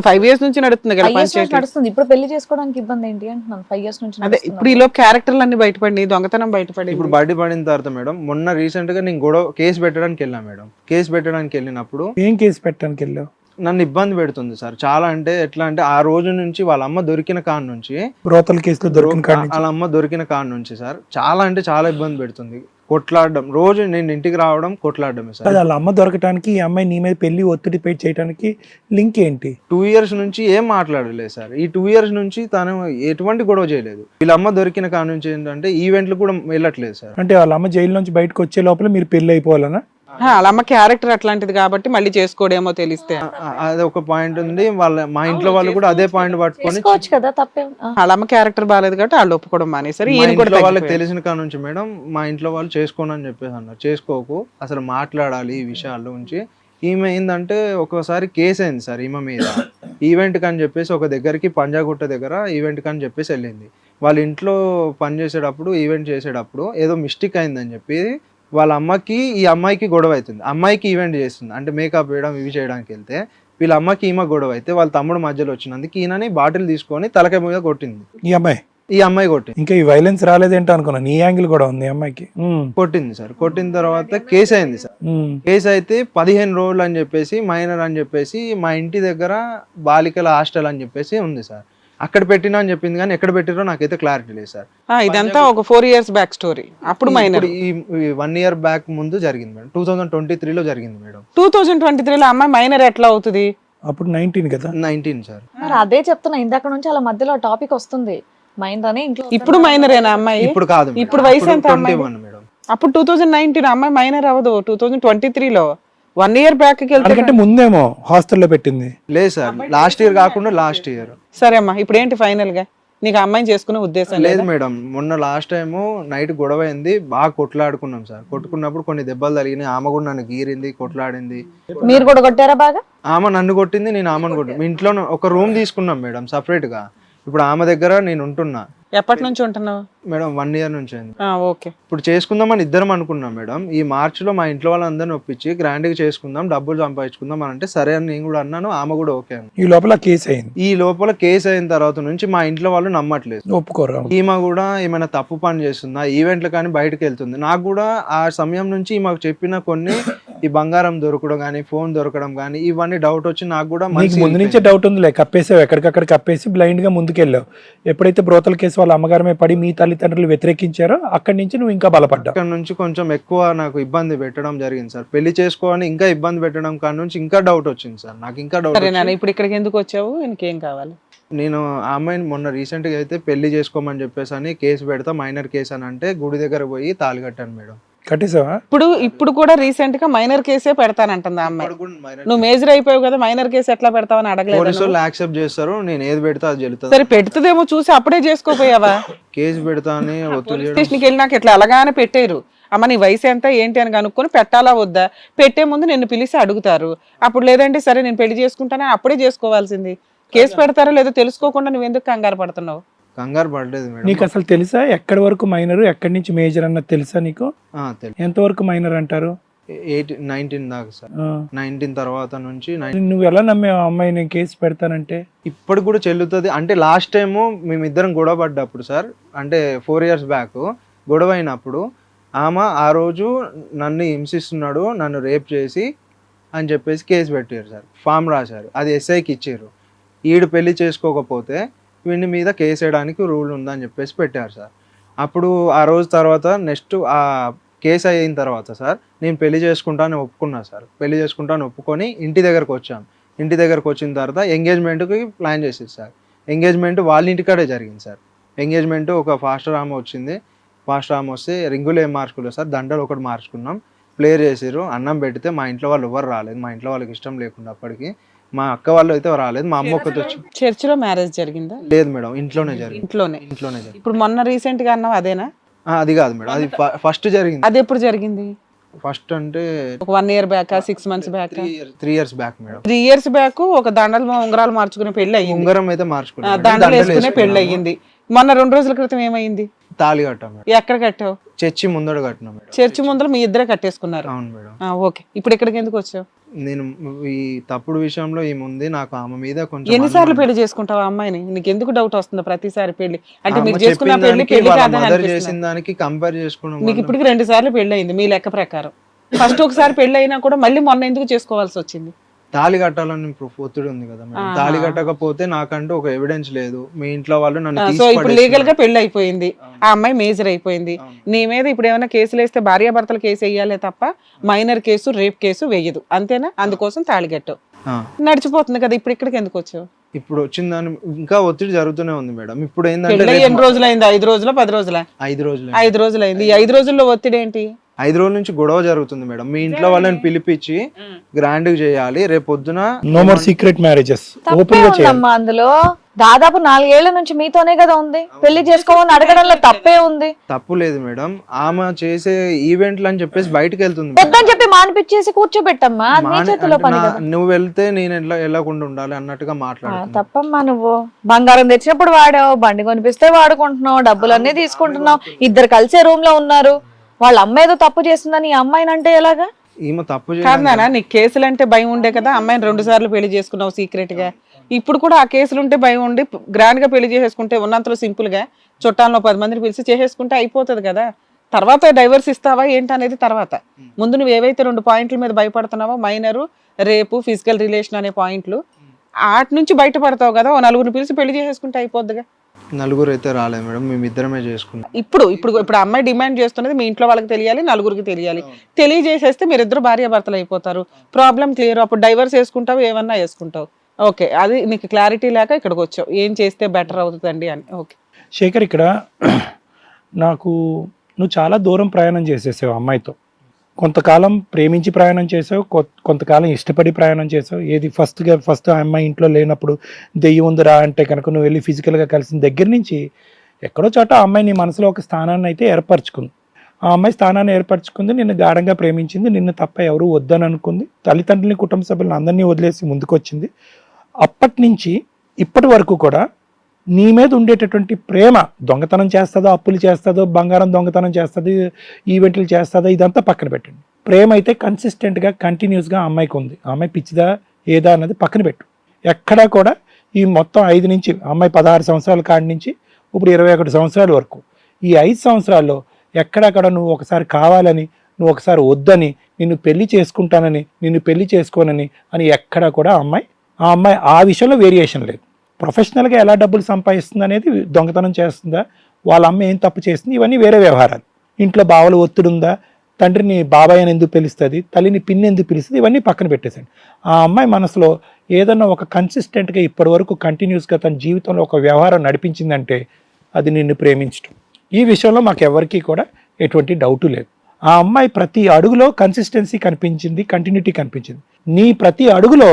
5 years నుంచి నడుస్తుంది కదా 5 years నుంచి పంచాయతీ. నడుస్తుంది. ఇప్పుడు పెళ్లి చేసుకోవడానికి ఇబ్బంది ఏంటి అంటున్నాను. 5 years నుంచి అదే నడుస్తుంది. ఇప్పుడు ఈలో క్యారెక్టర్లు అన్ని బయటపడి దొంగతనం బయటపడి ఇప్పుడు బయటపడిన తర్వాత మేడం మొన్న రీసెంట్ గా నేను కేసు పెట్టడానికి వెళ్ళాను మేడం. కేసు పెట్టడానికి వెళ్ళినప్పుడు ఏం కేసు పెట్టడానికి వెళ్ళావు? నన్ను ఇబ్బంది పెడుతుంది సార్ చాలా. అంటే ఎట్లా అంటే ఆ రోజు నుంచి వాళ్ళ అమ్మ దొరికిన కాడ నుంచి, బ్రోతల్ కేసులో దొరికిన కాడ నుంచి వాళ్ళ అమ్మ దొరికిన కాడ నుంచి సార్ చాలా అంటే చాలా ఇబ్బంది పెడుతుంది. కొట్లాడడం, రోజు నేను ఇంటికి రావడం కొట్లాడడమే సార్. వాళ్ళ అమ్మ దొరకటానికి ఈ అమ్మాయి నీ మీద పెళ్లి ఒత్తిడి పై చేయడానికి లింక్ ఏంటి? 2 years నుంచి ఏం మాట్లాడలేదు సార్. ఈ 2 years నుంచి తను ఎటువంటి గొడవ చేయలేదు. వీళ్ళ అమ్మ దొరికిన కాడ నుంచి ఏంటంటే ఈవెంట్లు కూడా వెళ్ళట్లేదు సార్. అంటే వాళ్ళ అమ్మ జైలు నుంచి బయటకు వచ్చే లోపల మీరు పెళ్లి అయిపోవాలనా? వాళ్ళ అమ్మ క్యారెక్టర్ అట్లాంటిది కాబట్టి మళ్ళీ చేసుకోడేమో తెలిస్తే. అది ఒక పాయింట్ ఉంది. మా ఇంట్లో వాళ్ళు కూడా అదే పాయింట్ పట్టుకొని చేసుకోవచ్చు కదా, తప్పే. వాళ్ళ అమ్మ క్యారెక్టర్ బాగాలేదు కాబట్టి వాళ్ళు ఒప్పుకోవడం మానేసరి. మా ఈయన కూడా ఇంట్లో వాళ్ళకి తగ్గిపోయాడు. తెలిసిన కాడ నుంచి మేడం మా ఇంట్లో వాళ్ళు చేసుకోను అని చెప్పేసి అన్నారు. చేసుకోకు, అసలు మాట్లాడాలి ఈ విషయాల గురించి. ఈమె ఏంటంటే ఒకసారి కేసు అయింది సార్ ఈమె మీద. ఈవెంట్ కని చెప్పేసి ఒక దగ్గరికి పంజాగుట్ట దగ్గర ఈవెంట్ కని చెప్పేసి వెళ్ళింది. వాళ్ళ ఇంట్లో పని చేసేటప్పుడు ఈవెంట్ చేసేటప్పుడు ఏదో మిస్టేక్ అయిందని చెప్పి వాళ్ళ అమ్మకి ఈ అమ్మాయికి గొడవ అవుతుంది. అమ్మాయికి ఈవెంట్ చేస్తుంది అంటే మేకప్ వేయడం ఇవి చేయడానికి వెళ్తే వీళ్ళ అమ్మకి ఈమె గొడవ అయితే వాళ్ళ తమ్ముడు మధ్యలో వచ్చినందుకు ఈయనని బాటిల్ తీసుకొని తలకాయ మీద కొట్టింది. ఈ అమ్మాయి కొట్టింది. ఇంకా ఈ వైలెన్స్ రాలేదేంటో అనుకున్నాను, ఈ యాంగిల్ కూడా ఉంది అమ్మాయికి. కొట్టింది సార్. కొట్టిన తర్వాత కేసు అయింది సార్. కేసు అయితే 15 రోజులు అని చెప్పేసి మైనర్ అని చెప్పేసి మా ఇంటి దగ్గర బాలికల హాస్టల్ అని చెప్పేసి ఉంది సార్. అక్కడ పెట్టినా అని చెప్పింది కానీ ఎక్కడ పెట్టిరో నాకైతే క్లారిటీ లేదు సార్. ఇదంతా ఒక 4 years బ్యాక్ స్టోరీ. అప్పుడు మైనర్. ఈ 1 year బ్యాక్ ముందు జరిగింది మేడం. 2023లో జరిగింది మేడం. 2023లో అమ్మాయి మైనర్ ఎట్లా అవుతుంది? అప్పుడు 19 కదా. 19 సార్. మరి అదే చెప్తున్నా, ఇందాక నుంచి అలా మధ్యలో టాపిక్ వస్తుంది. మైనర్ అని ఇంట్లో ఇప్పుడు మైనరేనా అమ్మాయి? ఇప్పుడు కాదు మేడం. ఇప్పుడు వయసు ఎంత అమ్మాయి? 21 మేడం. అప్పుడు 2019 అమ్మాయి మైనర్ అవ్వదు. 2023లో 1 year బ్యాక్ కి వెళ్తే అందుకంటే ముందేమో హాస్టల్లో పెట్టింది. లేదు సార్, లాస్ట్ ఇయర్ కాకుండా లాస్ట్ ఇయర్. సరే అమ్మా, ఇప్పుడు ఏంటి ఫైనల్ గా నీకు అమ్మాయిని చేసుకునే ఉద్దేశం లేదు లేదా? మేడం, మొన్న లాస్ట్ టైము నైట్ గొడవ అయింది, బాగా కొట్లాడుకున్నాం సార్. కొట్టుకున్నప్పుడు కొన్ని దెబ్బలు తగిలినాయి. ఆమె కూడా నన్ను గీరింది, కొట్లాడింది. మీరు కూడా కొట్టారా బాగా? ఆమె నన్ను కొట్టింది, నేను ఆమెను కొట్టింది. మీ ఇంట్లో ఒక రూమ్ తీసుకున్నాం మేడం సపరేట్ గా. ఇప్పుడు ఆమె దగ్గర నేను ఉంటున్నా. ఎప్పటి నుంచి ఉంటున్నావు? మేడం 1 year నుంచి అయింది. ఓకే. ఇప్పుడు చేసుకుందామని ఇద్దరం అనుకున్నాం మేడం. ఈ మార్చిలో మా ఇంట్లో వాళ్ళందరిని ఒప్పించి గ్రాండ్గా చేసుకుందాం, డబ్బులు సంపాదించుకుందాం అని అంటే సరే అని నేను కూడా అన్నాను, ఆమె కూడా ఓకే అని. ఈ లోపల కేసు అయింది. ఈ లోపల కేసు అయిన తర్వాత నుంచి మా ఇంట్లో వాళ్ళు నమ్మట్లేదు, ఒప్పుకోరు. ఈమె కూడా ఏమైనా తప్పు పని చేస్తుందా, ఈవెంట్లు కానీ బయటకు వెళ్తుంది. నాకు కూడా ఆ సమయం నుంచి మాకు చెప్పిన కొన్ని ఈ బంగారం దొరకడం కానీ, ఫోన్ దొరకడం కానీ ఇవన్నీ డౌట్ వచ్చి నాకు కూడా నీకు ముందు నుంచే డౌట్ ఉందిలే, కప్పేసావు, ఎక్కడికక్కడ కప్పేసి బ్లైండ్ గా ముందుకెళ్ళావు. ఎప్పుడైతే బ్రోతల కేసు వాళ్ళ అమ్మగారమే పడి మీ తల్లిదండ్రులు వ్యతిరేకించారో అక్కడి నుంచి నువ్వు ఇంకా బలపడ్డావు. అక్కడ నుంచి కొంచెం ఎక్కువ నాకు ఇబ్బంది పెట్టడం జరిగింది సార్. పెళ్లి చేసుకోవాలని ఇంకా ఇబ్బంది పెట్టడం కాడ నుంచి ఇంకా డౌట్ వచ్చింది సార్. నాకు ఇంకా డౌట్. సరే నాన్న, ఇప్పుడు ఇక్కడికి ఎందుకు వచ్చావు? ఇంకేం కావాలి? నేను ఆ అమ్మాయిని మొన్న రీసెంట్ గా అయితే పెళ్లి చేసుకోమని చెప్పేసి అని కేసు పెడతా, మైనర్ కేసు అని అంటే గుడి దగ్గర పోయి తాళి కట్టాను మేడం. కట్టేసావా? ఇప్పుడు కూడా రీసెంట్ గా మైనర్ కేసే పెడతానంటుంది ఆ అమ్మాయి. నువ్వు మేజర్ అయిపోయావు కదా, మైనర్ కేసు ఎట్లా పెడతావని అడగలేదు. పోలీసు వాళ్ళు యాక్సెప్ట్ చేస్తారు, నేను ఏది పెడతా అది జరుగుతుంది. సరే పెడుతుందేమో చూసి అప్పుడే చేసుకోపోయావా? కేసు పెడతా అని ఒత్తిడి స్టేషన్కి వెళ్ళినాక ఇట్లా అలాగానే పెట్టారు. అమ్మ నీ వయసు ఎంత ఏంటి అని కనుక్కొని పెట్టాలా వద్దా, పెట్టే ముందు నిన్ను పిలిచి అడుగుతారు. అప్పుడు లేదంటే సరే నేను పెళ్లి చేసుకుంటానని అప్పుడే చేసుకోవాల్సింది. కేసు పెడతారో లేదో తెలుసుకోకుండా నువ్వెందుకు కంగారు పడుతున్నావు? కంగారు పడలేదు మేడం. నీకు అసలు తెలుసా ఎక్కడి వరకు మైనర్, ఎక్కడి నుంచి మేజర్ అన్నది తెలుసా నీకు? ఎంత వరకు మైనర్ అంటారు? 19 దాకా సార్. 19 తర్వాత నుంచి నువ్వు ఎలా నమ్మావు ఆ అమ్మాయి నేను కేసు పెడతానంటే? ఇప్పుడు కూడా చెల్లుతుంది అంటే. లాస్ట్ టైము మేమిద్దరం గొడవ పడ్డప్పుడు సార్, అంటే 4 years బ్యాక్ గొడవ అయినప్పుడు ఆమె ఆ రోజు నన్ను హింసిస్తున్నాడు, నన్ను రేప్ చేసి అని చెప్పేసి కేసు పెట్టారు సార్. ఫామ్ రాశారు, అది ఎస్ఐకి ఇచ్చారు. ఈడు పెళ్లి చేసుకోకపోతే వీడి మీద కేసు వేయడానికి రూల్ ఉందని చెప్పేసి పెట్టారు సార్. అప్పుడు ఆ రోజు తర్వాత నెక్స్ట్ ఆ కేసు అయిన తర్వాత సార్ నేను పెళ్లి చేసుకుంటాను ఒప్పుకున్నా సార్. పెళ్లి చేసుకుంటాను ఒప్పుకొని ఇంటి దగ్గరకు వచ్చాను. ఇంటి దగ్గరకు వచ్చిన తర్వాత ఎంగేజ్మెంట్కి ప్లాన్ చేసేది సార్. ఎంగేజ్మెంట్ వాళ్ళ ఇంటికాడే జరిగింది సార్. ఎంగేజ్మెంట్ ఒక ఫాస్టర్ ఆమె వచ్చింది. ఫాస్టర్ ఆమె వస్తే రింగులు ఏం మార్చుకోలేదు సార్, దండలు ఒకటి మార్చుకున్నాం. ప్లేయర్ చేసారు, అన్నం పెడితే మా ఇంట్లో వాళ్ళు ఎవరు రాలేదు. మా ఇంట్లో వాళ్ళకి ఇష్టం లేకుండా అప్పటికి మా అక్క వాళ్ళు అయితే రాలేదు. మా అమ్మ ఒకటి వచ్చి. చర్చిలో మ్యారేజ్ జరిగిందా? లేదు మేడం, ఇంట్లోనే జరిగింది. ఇంట్లోనే జరిగింది. ఇప్పుడు మొన్న రీసెంట్ గా అన్నావు అదేనా? అది కాదు మేడం, అది ఫస్ట్ జరిగింది. అది ఎప్పుడు జరిగింది? ఫస్ట్ అంటే ఒక 1 year back, 6 months back? 3 years back madam. 3 years back ఒక దండలు ఉంగరాలు మార్చుకునే పెళ్లి అయ్యింది. ఉంగరం అయితే మార్చుకున్నాం, దండలు వేసుకునే పెళ్లి అయ్యింది. మొన్న 2 రోజుల క్రితం ఏమైంది? తాళి కట్టాం మేడం. ఎక్కడ కట్టావు? చర్చి ముందర కట్టినా మేడం. చర్చి ముందర మీ ఇద్దరే కట్టేసుకున్నారు? అవును మేడం. ఓకే, ఇప్పుడు ఇక్కడికి ఎందుకు వచ్చావు? నేను ఈ తప్పుడు విషయంలో ఏముంది, నాకు ఆమె మీద కొంచెం. ఎన్నిసార్లు పెళ్లి చేసుకుంటావు ఆ అమ్మాయిని? నీకు ఎందుకు డౌట్ వస్తుందో ప్రతిసారి పెళ్లి అంటే? మీరు చేసుకున్న పెళ్లి పెళ్లి కాదని చేసిన దానికి కంపేర్ చేసుకున్నాం. మీకు ఇప్పటికి 2 సార్లు పెళ్లి అయింది మీ లెక్క ప్రకారం. ఫస్ట్ ఒకసారి పెళ్లి అయినా కూడా మళ్ళీ మొన్న ఎందుకు చేసుకోవాల్సి వచ్చింది? తాళి కట్టాలని ఒత్తిడి ఉంది కదా మేడం. తాళి కట్టకపోతే నాకంటూ ఒక ఎవిడెన్స్ లేదు. మీ ఇంట్లో వాళ్ళు నన్ను. సో ఇప్పుడు లీగల్ గా పెళ్లి అయిపోయింది, ఆ అమ్మాయి మేజర్ అయిపోయింది. నీ మీద ఇప్పుడు ఏమైనా కేసులు వేస్తే భార్యాభర్తలు కేసు వేయాలే తప్ప మైనర్ కేసు, రేప్ కేసు వేయదు, అంతేనా? అందుకోసం తాళి కట్టావు, నడిచిపోతుంది కదా. ఇప్పుడు ఇక్కడికి ఎందుకు వచ్చావు? ఇప్పుడు వచ్చిన దాని ఇంకా ఒత్తిడి జరుగుతూనే ఉంది మేడం. ఇప్పుడు ఏంటంటే ఎన్ని రోజులు అయింది? 5 రోజుల 10 రోజుల? 5 రోజులు. 5 రోజులు అయింది. ఈ 5 రోజుల్లో ఒత్తిడి ఏంటి? 5 రోజుల నుంచి గొడవ జరుగుతుంది మేడం. మీ ఇంట్లో వాళ్ళని పిలిపించి గ్రాండ్ గా చేయాలి, రేపు పొద్దున no more secret marriages open గా చేయాలి. అందులో దాదాపు 4 ఏళ్ల నుంచి మీతోనే కదా ఉంది. పెళ్లి చేసుకోమని అడగడంలో తప్పే ఉంది? తప్పు లేదు మేడం. ఆమె చేసే ఈవెంట్లు అని చెప్పేసి బయటకు వెళ్తుంది. వద్దని చెప్పి మానిపించేసి కూర్చోబెట్టమ్మా, నీ చేతిలో పని కదా. నువ్వు వెళ్తే నేను వెళ్ళకుండా ఉండాలి అన్నట్టుగా మాట్లాడుతున్నా. తప్పమ్మా. నువ్వు బంగారం తెచ్చినప్పుడు వాడావు, బండి కొనిపిస్తే వాడుకుంటున్నావు, డబ్బులన్నీ తీసుకుంటున్నావు, ఇద్దరు కలిసే రూమ్ లో ఉన్నారు. వాళ్ళ అమ్మ ఏదో తప్పు చేస్తుందని ఈ అమ్మాయిని అంటే ఎలాగా? ఈమె తప్పు కాదనా? నీకు కేసులు అంటే భయం ఉండే కదా, అమ్మాయిని 2 సార్లు పెళ్లి చేసుకున్నావు సీక్రెట్ గా. ఇప్పుడు కూడా ఆ కేసులు ఉంటే భయం ఉండి గ్రాండ్ గా పెళ్లి చేసేసుకుంటే ఉన్నంతలో సింపుల్ గా చుట్టాలను 10 మందిని పిలిచి చేసేసుకుంటే అయిపోతుంది కదా. తర్వాత డైవర్స్ ఇస్తావా ఏంటనేది తర్వాత. ముందు నువ్వు ఏవైతే 2 పాయింట్ల మీద భయపడుతున్నావో, మైనరు, రేపు, ఫిజికల్ రిలేషన్ అనే పాయింట్లు, వాటి నుంచి బయటపడతావు కదా. 4 పిలిచి పెళ్లి చేసేసుకుంటే అయిపోద్దిగా. 4 అయితే రాలేదు మేడం, మేమిద్దరమే చేసుకున్నాం. ఇప్పుడు అమ్మాయి డిమాండ్ చేస్తున్నది మీ ఇంట్లో వాళ్ళకి తెలియాలి, 4 తెలియాలి. తెలియజేసేస్తే మీరిద్దరు భార్యాభర్తలు అయిపోతారు, ప్రాబ్లం క్లియర్. అప్పుడు డైవర్స్ వేసుకుంటావు, ఏమన్నా వేసుకుంటావు. ఓకే, అది నీకు క్లారిటీ లేక ఇక్కడికి వచ్చావు, ఏం చేస్తే బెటర్ అవుతుందండి అని. ఓకే శేఖర్, ఇక్కడ నాకు నువ్వు చాలా దూరం ప్రయాణం చేసేసావు అమ్మాయితో. కొంతకాలం ప్రేమించి ప్రయాణం చేసావు, కొంతకాలం ఇష్టపడి ప్రయాణం చేసావు. ఏది ఫస్ట్ ఆ అమ్మాయి ఇంట్లో లేనప్పుడు దెయ్యం ఉందిరా అంటే కనుక నువ్వు వెళ్ళి ఫిజికల్గా కలిసిన దగ్గర నుంచి ఎక్కడో చోట ఆ అమ్మాయి నీ మనసులో ఒక స్థానాన్ని అయితే ఏర్పరచుకుంది. ఆ అమ్మాయి స్థానాన్ని ఏర్పరచుకుంది, నిన్ను గాఢంగా ప్రేమించింది, నిన్ను తప్ప ఎవరు వద్దని అనుకుంది, తల్లిదండ్రులని, కుటుంబ సభ్యులను అందరినీ వదిలేసి ముందుకొచ్చింది. అప్పటి నుంచి ఇప్పటి వరకు కూడా నీ మీద ఉండేటటువంటి ప్రేమ, దొంగతనం చేస్తుందో, అప్పులు చేస్తుందో, బంగారం దొంగతనం చేస్తుంది, ఈవెంట్లు చేస్తుందో, ఇదంతా పక్కన పెట్టండి. ప్రేమ అయితే కన్సిస్టెంట్గా కంటిన్యూస్గా అమ్మాయికి ఉంది. ఆ అమ్మాయి పిచ్చిదా ఏదా అన్నది పక్కన పెట్టు. ఎక్కడా కూడా ఈ మొత్తం 5 నుంచి, అమ్మాయి 16 సంవత్సరాల కాడి నుంచి ఇప్పుడు 21 సంవత్సరాల వరకు, ఈ 5 సంవత్సరాల్లో ఎక్కడక్కడ నువ్వు ఒకసారి కావాలని, నువ్వు ఒకసారి వద్దని, నిన్ను పెళ్లి చేసుకుంటానని, నిన్ను పెళ్లి చేసుకోనని అని ఎక్కడా కూడా ఆ అమ్మాయి ఆ విషయంలో వేరియేషన్ లేదు. ప్రొఫెషనల్గా ఎలా డబ్బులు సంపాదిస్తుంది అనేది, దొంగతనం చేస్తుందా, వాళ్ళ అమ్మ ఏం తప్పు చేస్తుంది, ఇవన్నీ వేరే వ్యవహారాలు. ఇంట్లో బావల ఒత్తిడి ఉందా, తండ్రిని బాబాయ్ అని ఎందుకు పిలుస్తుంది, తల్లిని పిన్ని ఎందుకు పిలుస్తుంది, ఇవన్నీ పక్కన పెట్టేశాడు. ఆ అమ్మాయి మనసులో ఏదన్నా ఒక కన్సిస్టెంట్గా ఇప్పటి వరకు కంటిన్యూస్గా తన జీవితంలో ఒక వ్యవహారం నడిపించిందంటే అది నిన్ను ప్రేమించడం. ఈ విషయంలో మాకు ఎవరికీ కూడా ఎటువంటి డౌటు లేదు. ఆ అమ్మాయి ప్రతి అడుగులో కన్సిస్టెన్సీ కనిపించింది, కంటిన్యూటీ కనిపించింది. నీ ప్రతి అడుగులో